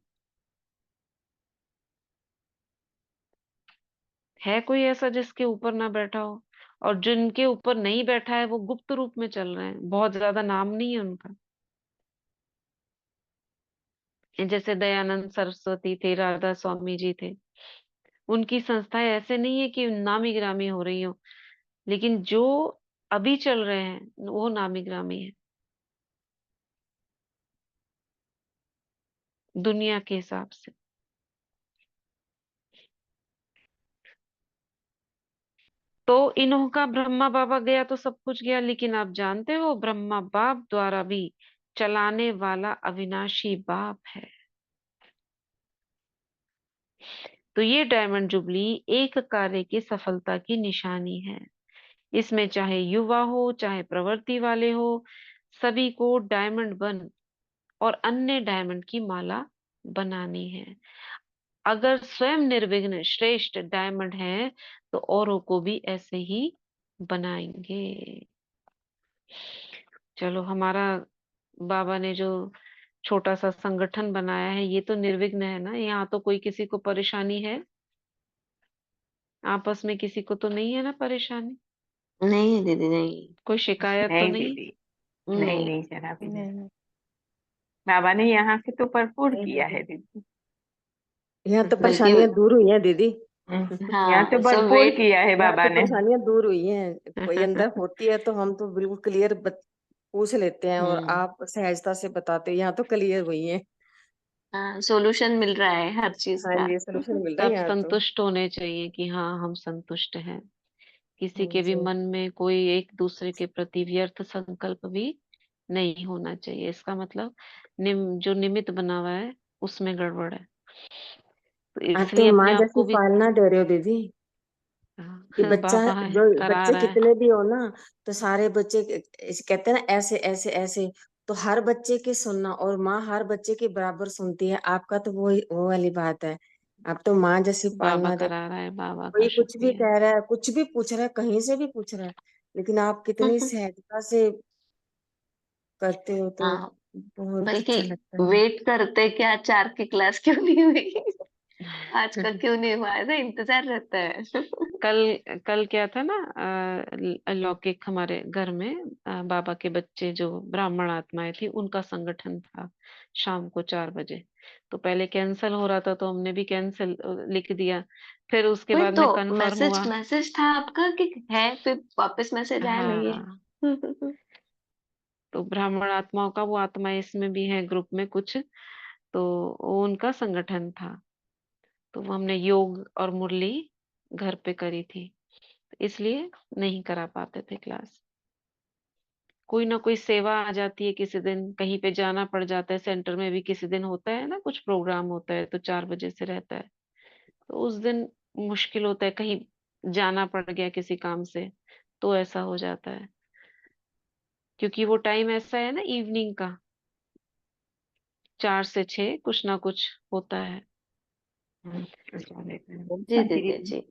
है कोई ऐसा जिसके ऊपर ना बैठा हो? और जिनके ऊपर नहीं बैठा है, वो गुप्त रूप में चल रहे हैं, बहुत ज्यादा नाम नहीं है उनका। जैसे दयानंद सरस्वती थे, राधा स्वामी जी थे, उनकी संस्थाएं ऐसे नहीं है कि नामी गिरामी हो रही हो, लेकिन जो अभी चल रहे हैं वो नामी गिरामी है दुनिया के हिसाब से। तो इन्हों का ब्रह्मा बाबा गया तो सब कुछ गया, लेकिन आप जानते हो ब्रह्मा बाप द्वारा भी चलाने वाला अविनाशी बाप है। तो ये डायमंड जुबली एक कार्य की सफलता की निशानी है। इसमें चाहे युवा हो, चाहे प्रवृत्ति वाले हो, सभी को डायमंड बन और अन्य डायमंड की माला बनानी है। अगर स्वयं निर्विघ्न श्रेष्ठ डायमंड है तो औरों को भी ऐसे ही बनाएंगे। चलो, हमारा बाबा ने जो छोटा सा संगठन बनाया है ये तो निर्विघ्न है ना, यहाँ तो कोई किसी को परेशानी है? आपस में किसी को तो नहीं है ना परेशानी? नहीं दीदी, नहीं। कोई शिकायत तो नहीं नहीं? दीदी, नहीं नहीं। नहीं, जरा भी नहीं। नहीं बाबा ने यहाँ से तो भरपूर नहीं किया दीदी, है दीदी। यहाँ तो बल्कि परेशानियां दूर हुई हैं दीदी। यहाँ तो हाँ, सब भरपूर वेट। किया है यहाँ बाबा तो ने। परेशानियां दूर हुई हैं। कोई अंदर होती है तो हम तो बिल्कुल क्लियर पूछ लेते हैं, और हम्म। आप सहजता से बताते हैं। यहाँ तो क्लियर हुई है। हाँ, सॉल्यूशन मिल रहा है हर चीज हाँ का। जी, सोल्यूशन मिल रहा है सब यहाँ तो। संतुष्ट होने चाहिए कि हाँ हम संतुष्ट हैं। किसी हाँ के भी जी। मन में कोई एक दूसरे के प्रति व्यर्थ संकल्प भी नहीं होना चाहिए। इसका मतलब जो निमित्त बना हुआ है उसमें गड़बड़ है। तो आप तो इसलिए अपने माँ आप जैसी को भी पालना दे रहे हो दीदी, कि बच्चा, बाबा जो करा बच्चे रहा है। कितने भी हो ना, तो सारे बच्चे कहते हैं ना, ऐसे ऐसे ऐसे, तो हर बच्चे की सुनना, और माँ हर बच्चे के बराबर सुनती है। आपका तो वो वाली बात है। आप तो माँ जैसी बाबा पालना दे। करा रहा है, बाबा का कोई कुछ भी शुक्रिया। कह रहा है, कुछ भी पूछ रहा है, कहीं से भी पूछ रहा है, लेकिन आप कितनी सहजता से करते हो, तो हाँ, बहुत बल्कि अच्छा लगता है। वेट करते क्या 4 की क्लास क्यों नहीं हुई, आज का क्यों नहीं हुआ, ऐसा इंतजार रहता है। कल कल क्या था ना, अलौकिक हमारे घर में बाबा के बच्चे जो ब्राह्मण आत्माएं थी उनका संगठन था शाम को 4 बजे। तो पहले कैंसिल हो रहा था तो हमने भी कैंसिल लिख दिया। फिर उसके वही बाद तो, में कंफर्म मैसेज हुआ। मैसेज था आपका कि है, फिर वापस मैसेज आया नहीं हाँ, है। तो ब्राह्मण आत्माओं का वो आत्मा इसमें भी है ग्रुप में कुछ, तो वो उनका संगठन था। तो वो हमने योग और मुरली घर पे करी थी, इसलिए नहीं करा पाते थे क्लास। कोई ना कोई सेवा आ जाती है, किसी दिन कहीं पे जाना पड़ जाता है, सेंटर में भी किसी दिन होता है ना कुछ प्रोग्राम होता है तो 4 बजे से रहता है। तो उस दिन मुश्किल होता है, कहीं जाना पड़ गया किसी काम से तो ऐसा हो जाता है, क्योंकि वो टाइम ऐसा है ना इवनिंग का, 4 से 6 कुछ ना कुछ होता है। अच्छा रहता है। ओम जी शांति दीदी दीदी। जी।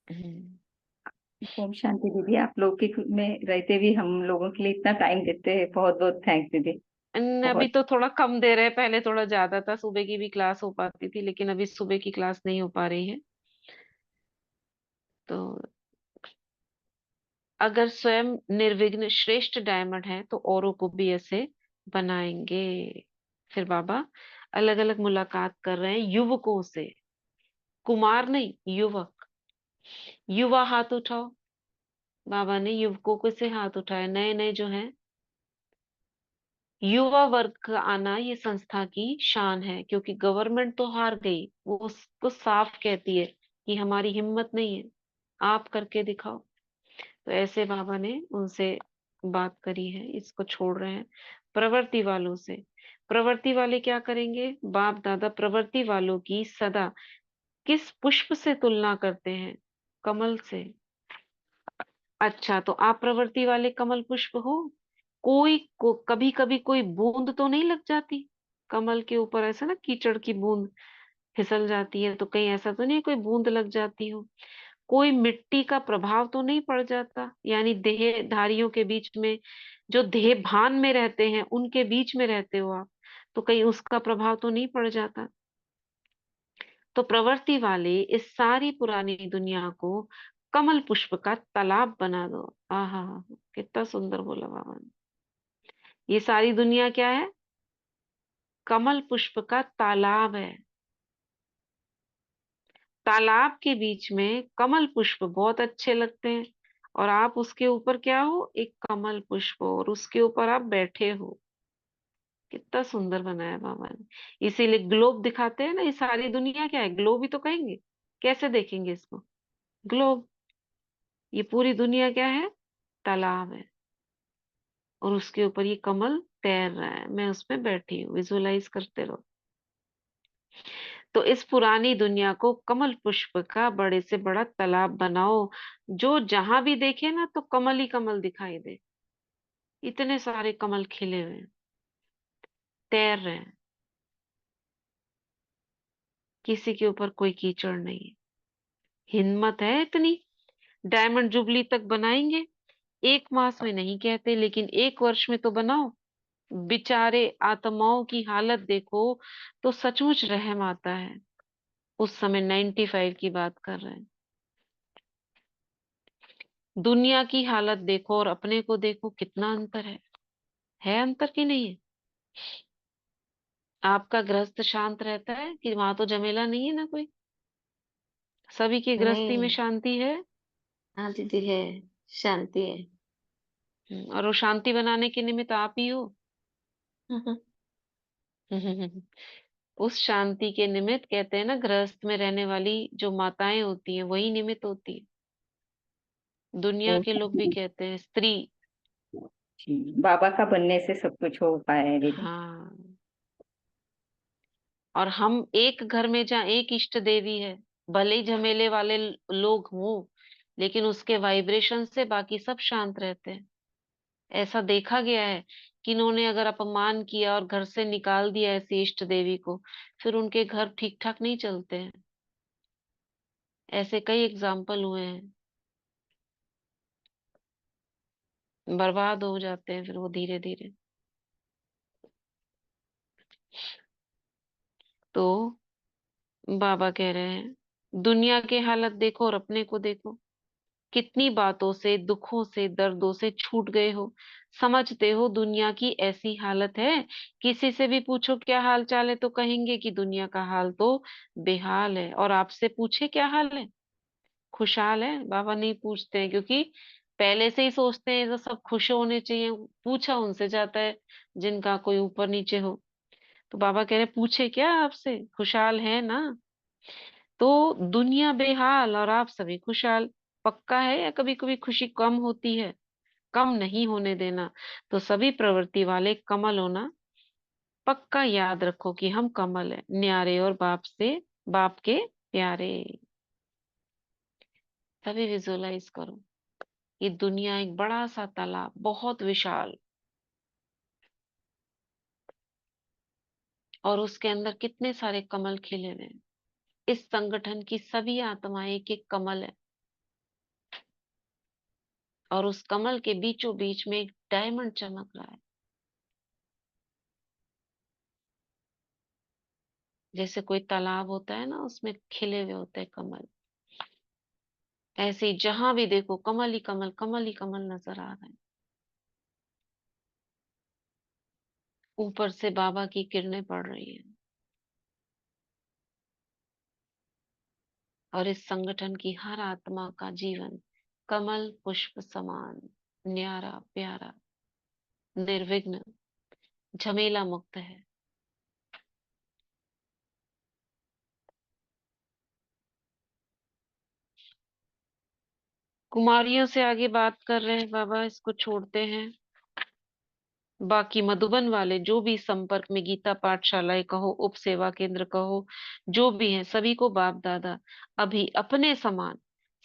हम्म। ओम शांति दीदी, आप लोग के ग्रुप में रहते भी हम लोगों के लिए इतना टाइम देते हैं, बहुत बहुत थैंक्स दीदी। अभी बहुत। तो थोड़ा कम दे रहे हैं, पहले थोड़ा ज्यादा था, सुबह की भी क्लास हो पाती थी लेकिन अभी सुबह की क्लास नहीं हो पा रही है। तो अगर स्वयं निर्विघ्न श्रेष्ठ डायमंड है तो औरों को भी ऐसे बनाएंगे। फिर बाबा अलग अलग मुलाकात कर रहे हैं युवकों से, कुमार नहीं, युवक। युवा हाथ उठाओ। बाबा ने युवकों को से हाथ उठाए, नए नए जो हैं। युवा वर्ग का आना ये संस्था की शान है, क्योंकि गवर्नमेंट तो हार गई, वो उसको साफ कहती है कि हमारी हिम्मत नहीं है, आप करके दिखाओ। तो ऐसे बाबा ने उनसे बात करी है, इसको छोड़ रहे हैं प्रवृत्ति वालों से। प्रवृत्ति वाले क्या करेंगे? बाप दादा प्रवृत्ति वालों की सदा किस पुष्प से तुलना करते हैं? कमल से। अच्छा, तो आप प्रवृत्ति वाले कमल पुष्प हो? कभी कभी कोई बूंद तो नहीं लग जाती कमल के ऊपर, ऐसा ना कीचड़ की बूंद फिसल जाती है, तो कहीं ऐसा तो नहीं कोई बूंद लग जाती हो? कोई मिट्टी का प्रभाव तो नहीं पड़ जाता? यानी देहधारियों के बीच में, जो देह भान में रहते हैं उनके बीच में रहते हो आप, तो कहीं उसका प्रभाव तो नहीं पड़ जाता? तो प्रवृत्ति वाले इस सारी पुरानी दुनिया को कमल पुष्प का तालाब बना दो। आहा, कितना सुंदर बोला बाबा ने। ये सारी दुनिया क्या है? कमल पुष्प का तालाब है। तालाब के बीच में कमल पुष्प बहुत अच्छे लगते हैं, और आप उसके ऊपर क्या हो? एक कमल पुष्प हो, और उसके ऊपर आप बैठे हो। कितना सुंदर बनाया बाबा ने। इसीलिए ग्लोब दिखाते हैं ना, ये सारी दुनिया क्या है? ग्लोब ही तो कहेंगे। कैसे देखेंगे इसको? ग्लोब। ये पूरी दुनिया क्या है? तालाब है, और उसके ऊपर ये कमल तैर रहा है, मैं उसमें बैठी हूँ। विजुअलाइज करते रहो। तो इस पुरानी दुनिया को कमल पुष्प का बड़े से बड़ा तालाब बनाओ, जो जहां भी देखे ना तो कमल ही कमल दिखाई दे। इतने सारे कमल खिले हुए हैं, तैर रहे हैं। किसी के ऊपर कोई कीचड़ नहीं है। हिम्मत है इतनी, डायमंड जुबली तक बनाएंगे। 1 मास में नहीं कहते, लेकिन 1 वर्ष में तो बनाओ। बेचारे आत्माओं की हालत देखो तो सचमुच रहम आता है। उस समय 95 की बात कर रहे हैं। दुनिया की हालत देखो और अपने को देखो, कितना अंतर है अंतर की नहीं है? आपका गृहस्थ शांत रहता है कि वहां तो झमेला नहीं है ना कोई? सभी की गृहस्थी में नहीं। शांति है। हाँ दीदी, है, शांति है। और वो शांति बनाने के निमित्त आप ही हो। उस शांति के निमित्त कहते हैं ना, गृहस्थ में रहने वाली जो माताएं होती हैं वही निमित्त होती है। दुनिया के लोग भी कहते हैं स्त्री। बाबा का बनने से सब कुछ हो पाया है दीदी। हाँ, और हम एक घर में जहाँ एक इष्ट देवी है, भले ही झमेले वाले लोग हों, लेकिन उसके वाइब्रेशन से बाकी सब शांत रहते हैं। ऐसा देखा गया है कि इन्होंने अगर अपमान किया और घर से निकाल दिया ऐसी इष्ट देवी को, फिर उनके घर ठीक ठाक नहीं चलते हैं। ऐसे कई एग्जाम्पल हुए हैं, बर्बाद हो जाते हैं फिर वो धीरे धीरे। तो बाबा कह रहे हैं दुनिया के हालत देखो और अपने को देखो। कितनी बातों से, दुखों से, दर्दों से छूट गए हो। समझते हो दुनिया की ऐसी हालत है। किसी से भी पूछो क्या हाल चाल है तो कहेंगे कि दुनिया का हाल तो बेहाल है। और आपसे पूछे क्या हाल है, खुशहाल है? बाबा नहीं पूछते हैं, क्योंकि पहले से ही सोचते हैं तो सब खुश होने चाहिए। पूछा उनसे जाता है जिनका कोई ऊपर नीचे हो। तो बाबा कह रहे पूछे क्या आपसे, खुशहाल है ना? तो दुनिया बेहाल और आप सभी खुशहाल। पक्का है या कभी कभी खुशी कम होती है? कम नहीं होने देना। तो सभी प्रवृत्ति वाले कमल होना पक्का याद रखो कि हम कमल है, न्यारे और बाप के प्यारे। तभी विजुअलाइज करो ये दुनिया एक बड़ा सा तालाब, बहुत विशाल, और उसके अंदर कितने सारे कमल खिले हुए हैं। इस संगठन की सभी आत्माएं एक एक कमल है, और उस कमल के बीचों बीच में एक डायमंड चमक रहा है। जैसे कोई तालाब होता है ना, उसमें खिले हुए होते हैं कमल, ऐसे ही जहां भी देखो कमल ही कमल, कमल ही कमल नजर आ रहे हैं। ऊपर से बाबा की किरणें पड़ रही हैं, और इस संगठन की हर आत्मा का जीवन कमल पुष्प समान, न्यारा प्यारा, निर्विघ्न, झमेला मुक्त है। कुमारियों से आगे बात कर रहे हैं बाबा, इसको छोड़ते हैं। बाकी मधुबन वाले जो भी संपर्क में, गीता पाठशालाएं कहो, उप सेवा केंद्र कहो, जो भी हैं, सभी को बाप दादा अभी अपने समान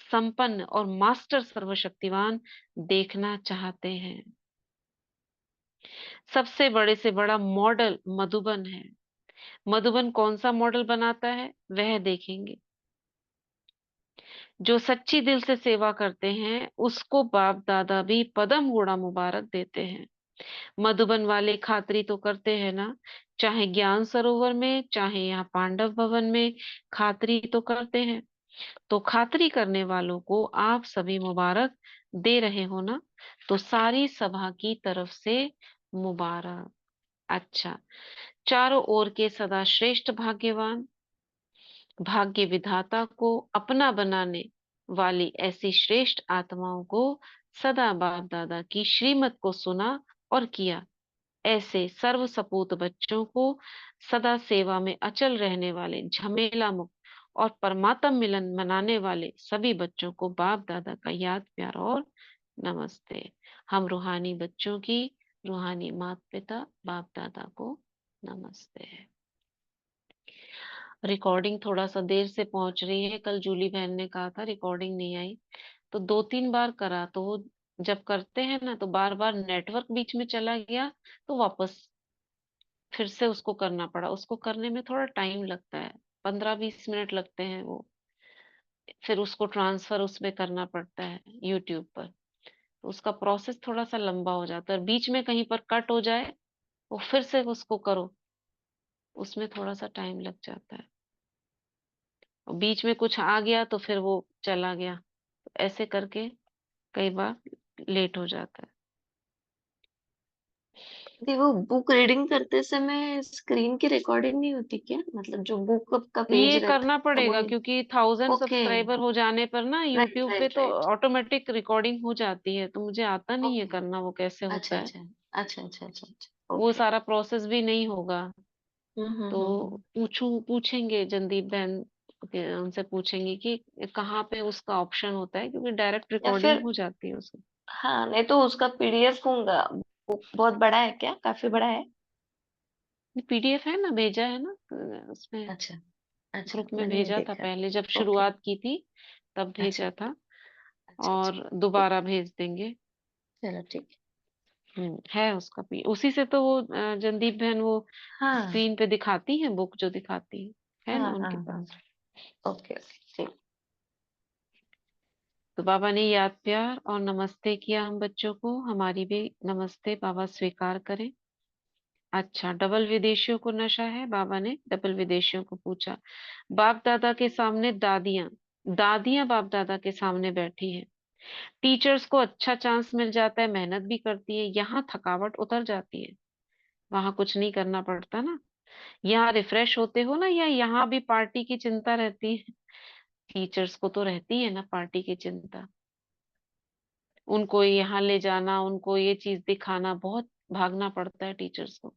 संपन्न और मास्टर सर्वशक्तिवान देखना चाहते हैं। सबसे बड़े से बड़ा मॉडल मधुबन है। मधुबन कौन सा मॉडल बनाता है वह देखेंगे। जो सच्ची दिल से सेवा करते हैं उसको बाप दादा भी पदम घोड़ा मुबारक देते हैं। मधुबन वाले खातरी तो करते हैं ना, चाहे ज्ञान सरोवर में, चाहे यहाँ पांडव भवन में, खातरी तो करते हैं। तो खातरी करने वालों को आप सभी मुबारक दे रहे हो ना, तो सारी सभा की तरफ से मुबारक। अच्छा, चारों ओर के सदा श्रेष्ठ भाग्यवान, भाग्य विधाता को अपना बनाने वाली ऐसी श्रेष्ठ आत्माओं को सदा बाप दादा की श्रीमत को सुना और किया। ऐसे सर्व सपूत बच्चों को सदा सेवा में अचल रहने वाले, झमेला मुक्त और परमात्म मिलन मनाने वाले सभी बच्चों को बाप दादा का याद प्यार और नमस्ते। हम रूहानी बच्चों की रूहानी माता पिता बाप दादा को नमस्ते। रिकॉर्डिंग थोड़ा सा देर से पहुंच रही है। कल जूली बहन ने कहा था रिकॉर्डिंग नहीं आई, तो 2-3 बार करा, तो वो जब करते हैं ना तो बार बार नेटवर्क बीच में चला गया, तो वापस फिर से उसको करना पड़ा। उसको करने में थोड़ा टाइम लगता है। 15-20 मिनट लगते हैं वो, फिर उसको ट्रांसफर उसमें करना पड़ता है यूट्यूब पर, तो उसका प्रोसेस थोड़ा सा लंबा हो जाता है। और बीच में कहीं पर कट हो जाए वो फिर से उसको करो, उसमें थोड़ा सा टाइम लग जाता है। और बीच में कुछ आ गया तो फिर वो चला गया, तो ऐसे करके कई बार लेट हो जाता है। दीदी वो बुक रीडिंग करते समय स्क्रीन की रिकॉर्डिंग नहीं होती क्या? मतलब जो बुक का पेज ये रहता करना है पड़ेगा, वही। क्योंकि 1000 ओके। सब्सक्राइबर हो जाने पर ना राइट यूट्यूब पे राइट तो राइट। ऑटोमेटिक रिकॉर्डिंग हो जाती है, तो मुझे आता नहीं है ओके। करना, वो कैसे अच्छा होता है। अच्छा। अच्छा अच्छा अच्छा अच्छा। वो ओके। सारा प्रोसेस भी नहीं होगा। तो हम्म। पूछेंगे जनदीप बहन उनसे पूछेंगे कि कहाँ पे उसका ऑप्शन होता है, क्योंकि डायरेक्ट या रिकॉर्डिंग फिर, हो जाती है उसमें। हाँ नहीं तो उसका पीडीएफ होगा। बुक बहुत बड़ा है क्या? काफी बड़ा है? पीडीएफ है ना, भेजा है ना उसमें, अच्छा। अच्छा ग्रुप में मैंने नहीं भेजा था देखा। पहले जब ओके। शुरुआत की थी, तब अच्छा भेजा था। अच्छा अच्छा। और दोबारा भेज देंगे। चलो ठीक है उसका भी, उसी से तो वो जनदीप बहन वो है। हाँ स्क्रीन पे दिखाती है, बुक जो दिखाती है हाँ ना हाँ उनके हाँ। पास। ओके ओके ठीक। तो बाबा ने याद प्यार और नमस्ते किया हम बच्चों को, हमारी भी नमस्ते बाबा स्वीकार करें। अच्छा, डबल विदेशियों को नशा है, बाबा ने डबल विदेशियों को पूछा। बाप दादा के सामने दादियां, दादियां बाप दादा के सामने बैठी हैं। टीचर्स को अच्छा चांस मिल जाता है, मेहनत भी करती है, यहाँ थकावट उतर जाती है, वहां कुछ नहीं करना पड़ता ना। यहाँ रिफ्रेश होते हो ना, या यहाँ भी पार्टी की चिंता रहती है? टीचर्स को तो रहती है ना पार्टी की चिंता, उनको यहाँ ले जाना, उनको ये चीज दिखाना, बहुत भागना पड़ता है टीचर्स को।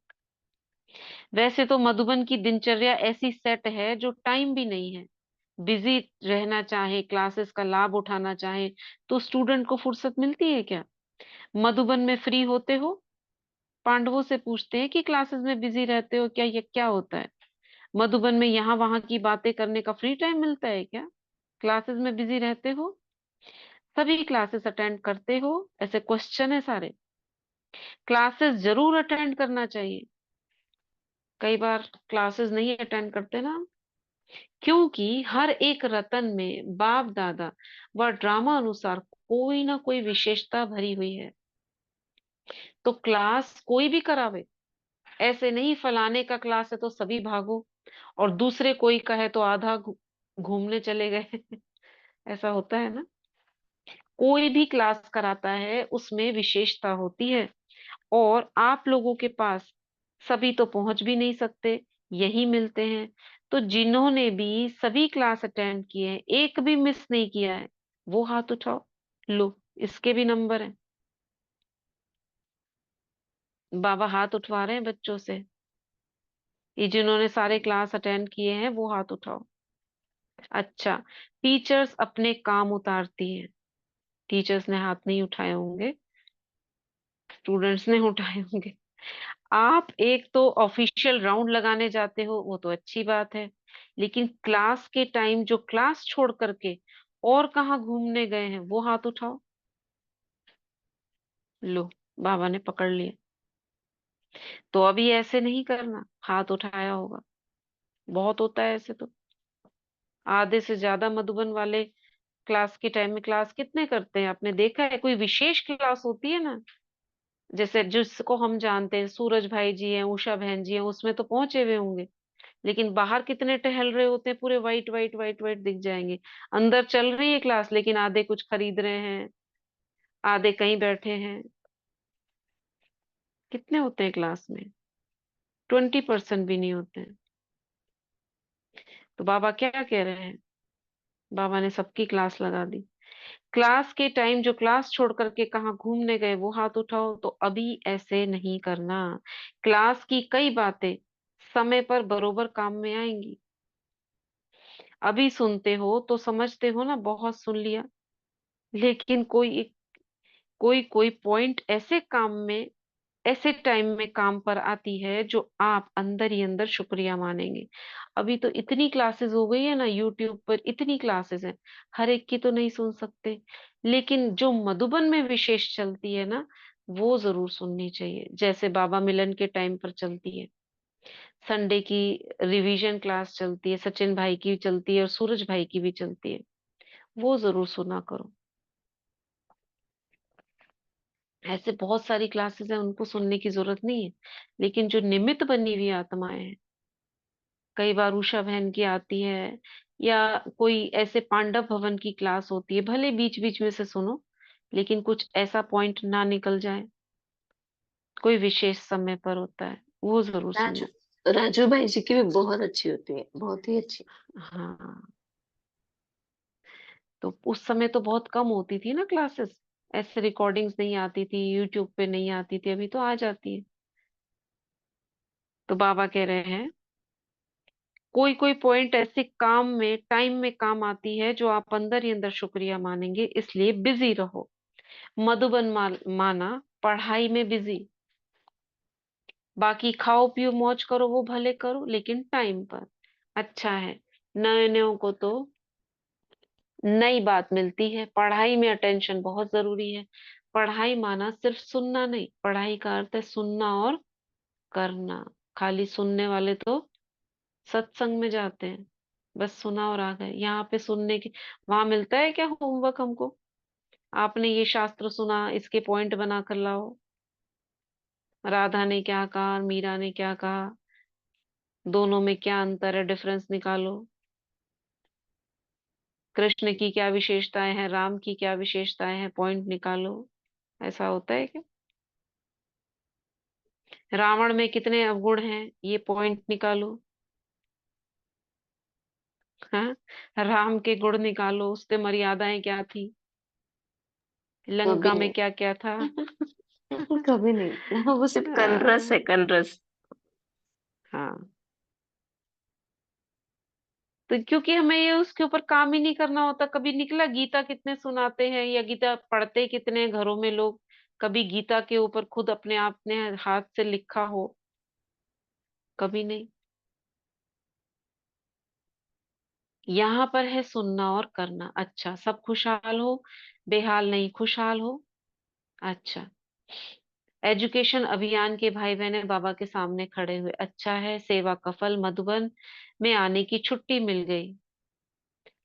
वैसे तो मधुबन की दिनचर्या ऐसी सेट है जो टाइम भी नहीं है। बिजी रहना चाहे, क्लासेस का लाभ उठाना चाहे, तो स्टूडेंट को फुर्सत मिलती है क्या? मधुबन में फ्री होते हो, पांडवों से पूछते हैं कि क्लासेस में बिजी रहते हो क्या, ये क्या होता है? मधुबन में यहाँ वहां की बातें करने का फ्री टाइम मिलता है क्या? क्लासेस में बिजी रहते हो, सभी क्लासेस अटेंड करते हो, ऐसे क्वेश्चन है सारे। क्लासेस जरूर अटेंड करना चाहिए, कई बार क्लासेस नहीं अटेंड करते ना, क्योंकि हर एक रतन में बाप दादा व ड्रामा अनुसार कोई ना कोई विशेषता भरी हुई है। तो क्लास कोई भी करावे, ऐसे नहीं फलाने का क्लास है तो सभी भागो, और दूसरे कोई का है तो आधा घूमने चले गए। ऐसा होता है ना। कोई भी क्लास कराता है उसमें विशेषता होती है, और आप लोगों के पास सभी तो पहुंच भी नहीं सकते, यही मिलते हैं। तो जिन्होंने भी सभी क्लास अटेंड किए हैं, एक भी मिस नहीं किया है, वो हाथ उठाओ। लो, इसके भी नंबर हैं। बाबा हाथ उठवा रहे हैं बच्चों से, ये जिन्होंने सारे क्लास अटेंड किए हैं वो हाथ उठाओ। अच्छा, टीचर्स अपने काम उतारती हैं, टीचर्स ने हाथ नहीं उठाए होंगे, स्टूडेंट्स ने उठाए होंगे। आप एक तो ऑफिशियल राउंड लगाने जाते हो, वो तो अच्छी बात है, लेकिन क्लास के टाइम जो क्लास छोड़ करके और कहाँ घूमने गए हैं, वो हाथ उठाओ। लो, बाबा ने पकड़ लिया। तो अभी ऐसे नहीं करना, हाथ उठाया होगा, बहुत होता है ऐसे तो। आधे से ज्यादा मधुबन वाले क्लास के टाइम में क्लास कितने करते हैं, आपने देखा है? कोई विशेष क्लास होती है ना, जैसे जिसको हम जानते हैं, सूरज भाई जी हैं, उषा बहन जी हैं, उसमें तो पहुंचे हुए होंगे, लेकिन बाहर कितने टहल रहे होते हैं, पूरे वाइट वाइट वाइट वाइट दिख जाएंगे। अंदर चल रही है क्लास, लेकिन आधे कुछ खरीद रहे हैं, आधे कहीं बैठे हैं। कितने होते हैं क्लास में? 20% भी नहीं होते हैं। तो बाबा क्या कह रहे हैं? बाबा ने सबकी क्लास लगा दी। क्लास के टाइम जो क्लास छोड़ करके कहाँ घूमने गए, वो हाथ उठाओ। तो अभी ऐसे नहीं करना, क्लास की कई बातें समय पर बरोबर काम में आएंगी। अभी सुनते हो तो समझते हो ना, बहुत सुन लिया, लेकिन कोई कोई पॉइंट ऐसे काम में, ऐसे टाइम में काम पर आती है जो आप अंदर ही अंदर शुक्रिया मानेंगे। अभी तो इतनी क्लासेस हो गई है ना, यूट्यूब पर इतनी क्लासेस हैं, हर एक की तो नहीं सुन सकते, लेकिन जो मधुबन में विशेष चलती है ना, वो जरूर सुननी चाहिए, जैसे बाबा मिलन के टाइम पर चलती है। संडे की रिवीजन क्लास चलती है, सचिन भाई की चलती है और सूरज भाई की भी चलती है, वो जरूर सुना करो। ऐसे बहुत सारी क्लासेस हैं, उनको सुनने की जरूरत नहीं है, लेकिन जो निमित्त बनी हुई आत्माएं हैं, कई बार उषा बहन की आती है, या कोई ऐसे पांडव भवन की क्लास होती है, भले बीच बीच में से सुनो, लेकिन कुछ ऐसा पॉइंट ना निकल जाए, कोई विशेष समय पर होता है, वो जरूर राजू सुनना। राजू भाई जी की भी बहुत अच्छी होती है, बहुत ही अच्छी। हाँ, तो उस समय तो बहुत कम होती थी ना क्लासेस, ऐसे रिकॉर्डिंग्स नहीं आती थी, यूट्यूब पे नहीं आती थी, अभी तो आ जाती है। तो बाबा कह रहे हैं कोई कोई पॉइंट ऐसे काम में, टाइम में काम आती है, जो आप अंदर ही अंदर शुक्रिया मानेंगे, इसलिए बिजी रहो। मधुबन माना पढ़ाई में बिजी, बाकी खाओ पियो मौज करो, वो भले करो लेकिन टाइम पर। अच्छा है, नए नयों को तो नई बात मिलती है, पढ़ाई में अटेंशन बहुत जरूरी है। पढ़ाई माना सिर्फ सुनना नहीं, पढ़ाई का अर्थ है सुनना और करना। खाली सुनने वाले तो सत्संग में जाते हैं, बस सुना और आ गए। यहाँ पे सुनने की, वहां मिलता है क्या होमवर्क हमको? आपने ये शास्त्र सुना, इसके पॉइंट बना कर लाओ, राधा ने क्या कहा और मीरा ने क्या कहा, दोनों में क्या अंतर है, डिफरेंस निकालो। कृष्ण की क्या विशेषताएं हैं, राम की क्या विशेषताएं हैं, पॉइंट निकालो। ऐसा होता है क्या? रावण में कितने अवगुण हैं, ये पॉइंट निकालो। हाँ, राम के गुण निकालो, उससे मर्यादाएं क्या थी, कभी लंका में नहीं। क्या क्या था। कभी नहीं, वो सिर्फ कलरस है, कलरस। हाँ, तो क्योंकि हमें ये उसके ऊपर काम ही नहीं करना होता। कभी निकला गीता कितने सुनाते हैं, या गीता पढ़ते कितने हैं घरों में लोग, कभी गीता के ऊपर खुद अपने आप ने हाथ से लिखा हो? कभी नहीं। यहाँ पर है सुनना और करना। अच्छा, सब खुशहाल हो, बेहाल नहीं, खुशहाल हो। अच्छा, एजुकेशन अभियान के भाई बहने बाबा के सामने खड़े हुए। अच्छा है, सेवा का फल, मधुबन में आने की छुट्टी मिल गई,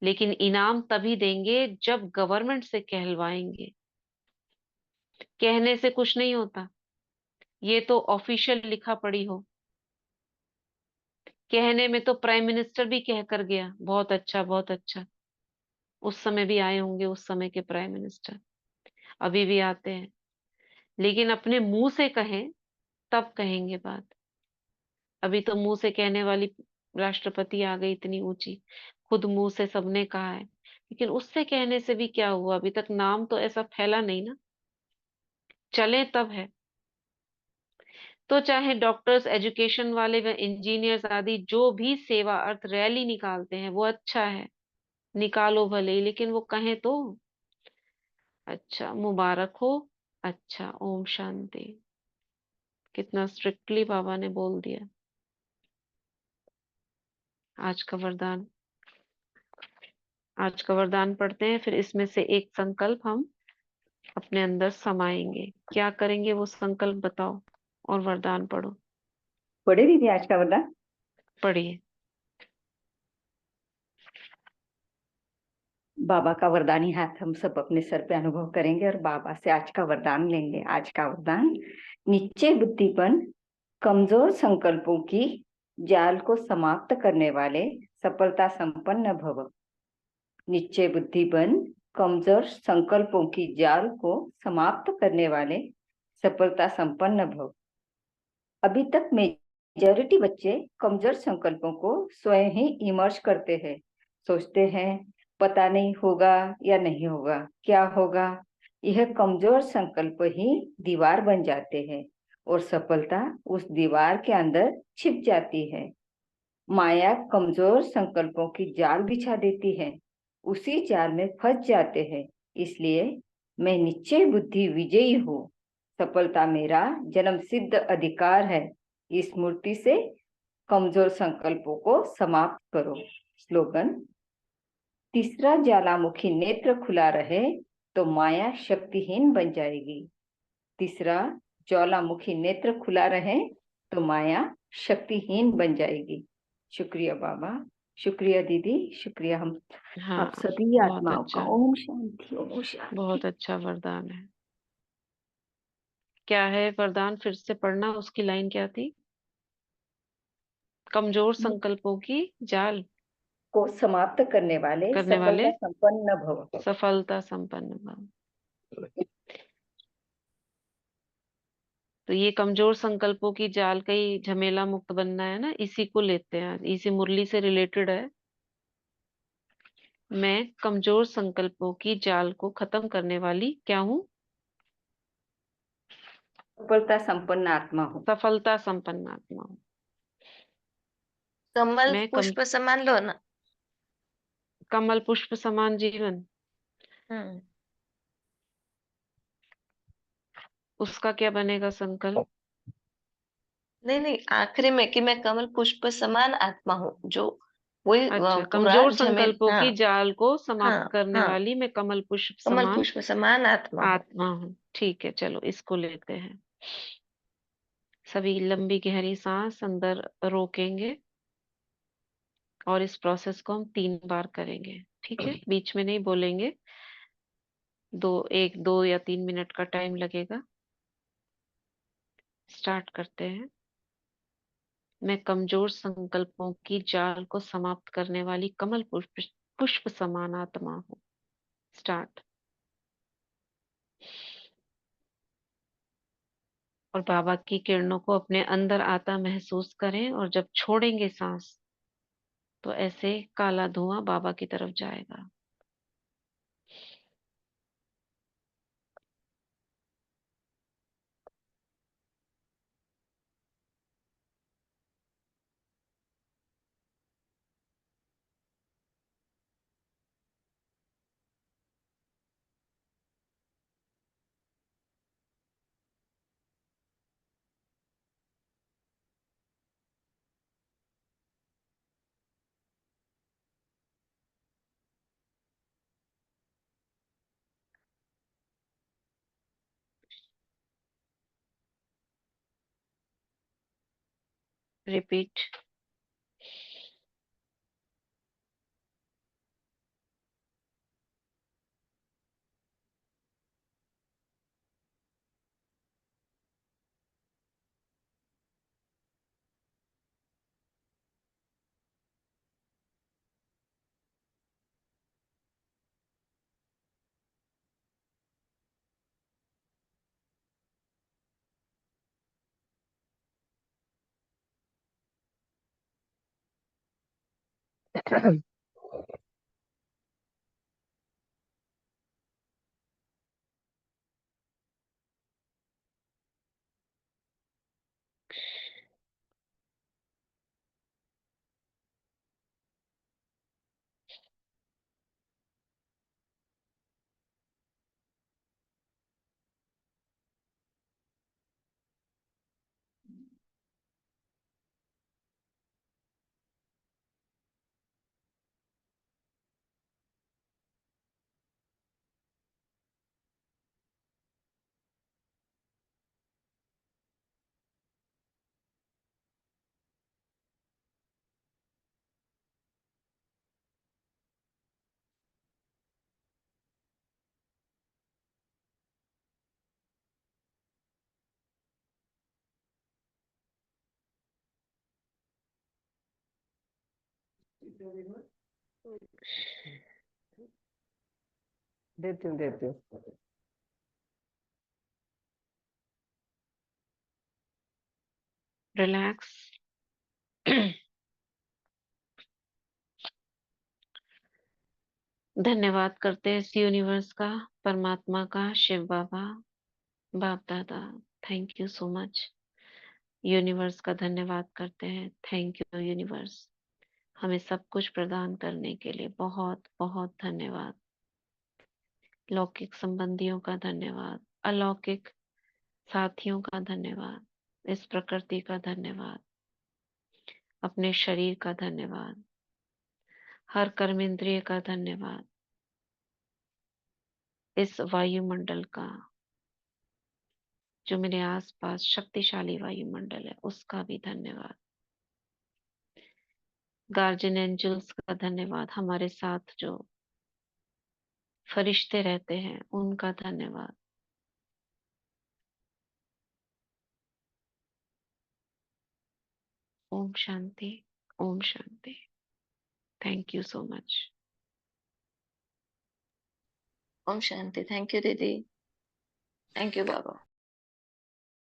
लेकिन इनाम तभी देंगे जब गवर्नमेंट से कहलवाएंगे। कहने से कुछ नहीं होता, ये तो ऑफिशियल लिखा पड़ी हो। कहने में तो प्राइम मिनिस्टर भी कह कर गया, बहुत अच्छा बहुत अच्छा। उस समय भी आए होंगे, उस समय के प्राइम मिनिस्टर अभी भी आते हैं, लेकिन अपने मुंह से कहें तब कहेंगे बात। अभी तो मुंह से कहने वाली राष्ट्रपति आ गई इतनी ऊंची, खुद मुंह से सबने कहा है, लेकिन उससे कहने से भी क्या हुआ? अभी तक नाम तो ऐसा फैला नहीं ना, चले तब है। तो चाहे डॉक्टर्स, एजुकेशन वाले व इंजीनियर्स आदि जो भी सेवा अर्थ रैली निकालते हैं, वो अच्छा है, निकालो भले ही, लेकिन वो कहें तो। अच्छा, मुबारक हो। अच्छा, ओम शांति। कितना स्ट्रिक्टली बाबा ने बोल दिया। आज का वरदान, आज का वरदान पढ़ते हैं, फिर इसमें से एक संकल्प हम अपने अंदर समाएंगे। क्या करेंगे वो संकल्प बताओ, और वरदान पढ़ो। पढ़े दीदी आज का वरदान? पढ़िए। बाबा का वरदानी हाथ हम सब अपने सर पे अनुभव करेंगे और बाबा से आज का वरदान लेंगे। आज का वरदान, निश्चय बुद्धिपन कमजोर संकल्पों की जाल को समाप्त करने वाले सफलता संपन्न भव। निश्चय बुद्धिपन कमजोर संकल्पों की जाल को समाप्त करने वाले सफलता संपन्न भव। अभी तक मेजॉरिटी बच्चे कमजोर संकल्पों को स्वयं ही इमर्ज करते हैं, सोचते हैं पता नहीं होगा या नहीं होगा, क्या होगा। यह कमजोर संकल्प ही दीवार बन जाते हैं और सफलता उस दीवार के अंदर छिप जाती है। माया कमजोर संकल्पों की जाल बिछा देती है, उसी जाल में फंस जाते हैं। इसलिए मैं निश्चय बुद्धि विजयी हूँ, सफलता मेरा जन्म सिद्ध अधिकार है। इस मूर्ति से कमजोर संकल्पों को समाप्त करो। स्लोगन, तीसरा ज्वालामुखी नेत्र खुला रहे तो माया शक्तिहीन बन जाएगी। तीसरा ज्वालामुखी नेत्र खुला रहे तो माया शक्तिहीन बन जाएगी। शुक्रिया बाबा, शुक्रिया दीदी, शुक्रिया हम हाँ, आप सभी बहुत आत्माओं का। अच्छा, ओम शांति, ओम शांति। बहुत अच्छा वरदान है। क्या है वरदान? फिर से पढ़ना, उसकी लाइन क्या थी? कमजोर संकल्पों की जाल को समाप्त करने वाले करने वाले सफलता संपन्न भव। सफलता संपन्न भव। तो ये कमजोर संकल्पों की जाल का ही झमेला मुक्त बनना है ना, इसी को लेते हैं आज, इसी मुरली से रिलेटेड है। मैं कमजोर संकल्पों की जाल को खत्म करने वाली क्या हूँ? सफलता संपन्न आत्मा हो। सफलता संपन्न आत्मा हूँ। कमल मैं पुष्प समान लो ना। कमल पुष्प समान जीवन, उसका क्या बनेगा संकल्प? नहीं नहीं, आखिरी में कि मैं कमल पुष्प समान आत्मा हूँ, जो वही अच्छा, पूरा कमजोर झमेल। संकल्पों हाँ की जाल को समाप्त हाँ करने हाँ, वाली मैं कमल पुष्प कमल समान पुष्प समान आत्मा हूँ। आत्मा हूँ। ठीक है, चलो इसको लेते हैं। सभी लंबी गहरी सांस अंदर रोकेंगे और इस प्रोसेस को हम 3 बार करेंगे। ठीक है, बीच में नहीं बोलेंगे। 2 या 3 मिनट का टाइम लगेगा। स्टार्ट करते हैं। मैं कमजोर संकल्पों की जाल को समाप्त करने वाली कमल पुष्प पुष्प समान आत्मा हूँ। स्टार्ट। और बाबा की किरणों को अपने अंदर आता महसूस करें, और जब छोड़ेंगे सांस तो ऐसे काला धुआं बाबा की तरफ जाएगा। रिपीट। देती हूँ। रिलैक्स। धन्यवाद करते हैं इस यूनिवर्स का, परमात्मा का, शिव बाबा, बाप दादा। Thank you so much. Universe का धन्यवाद करते हैं। थैंक यू यूनिवर्स, हमें सब कुछ प्रदान करने के लिए बहुत बहुत धन्यवाद। लौकिक संबंधियों का धन्यवाद, अलौकिक साथियों का धन्यवाद, इस प्रकृति का धन्यवाद, अपने शरीर का धन्यवाद, हर कर्मेंद्रिय का धन्यवाद, इस वायुमंडल का, जो मेरे आसपास शक्तिशाली वायुमंडल है उसका भी धन्यवाद। गार्जियन एंजल्स का धन्यवाद, हमारे साथ जो फरिश्ते रहते हैं उनका धन्यवाद। ओम शांति, ओम शांति। Thank you so much. ओम शांति। थैंक यू दीदी। Thank you Baba.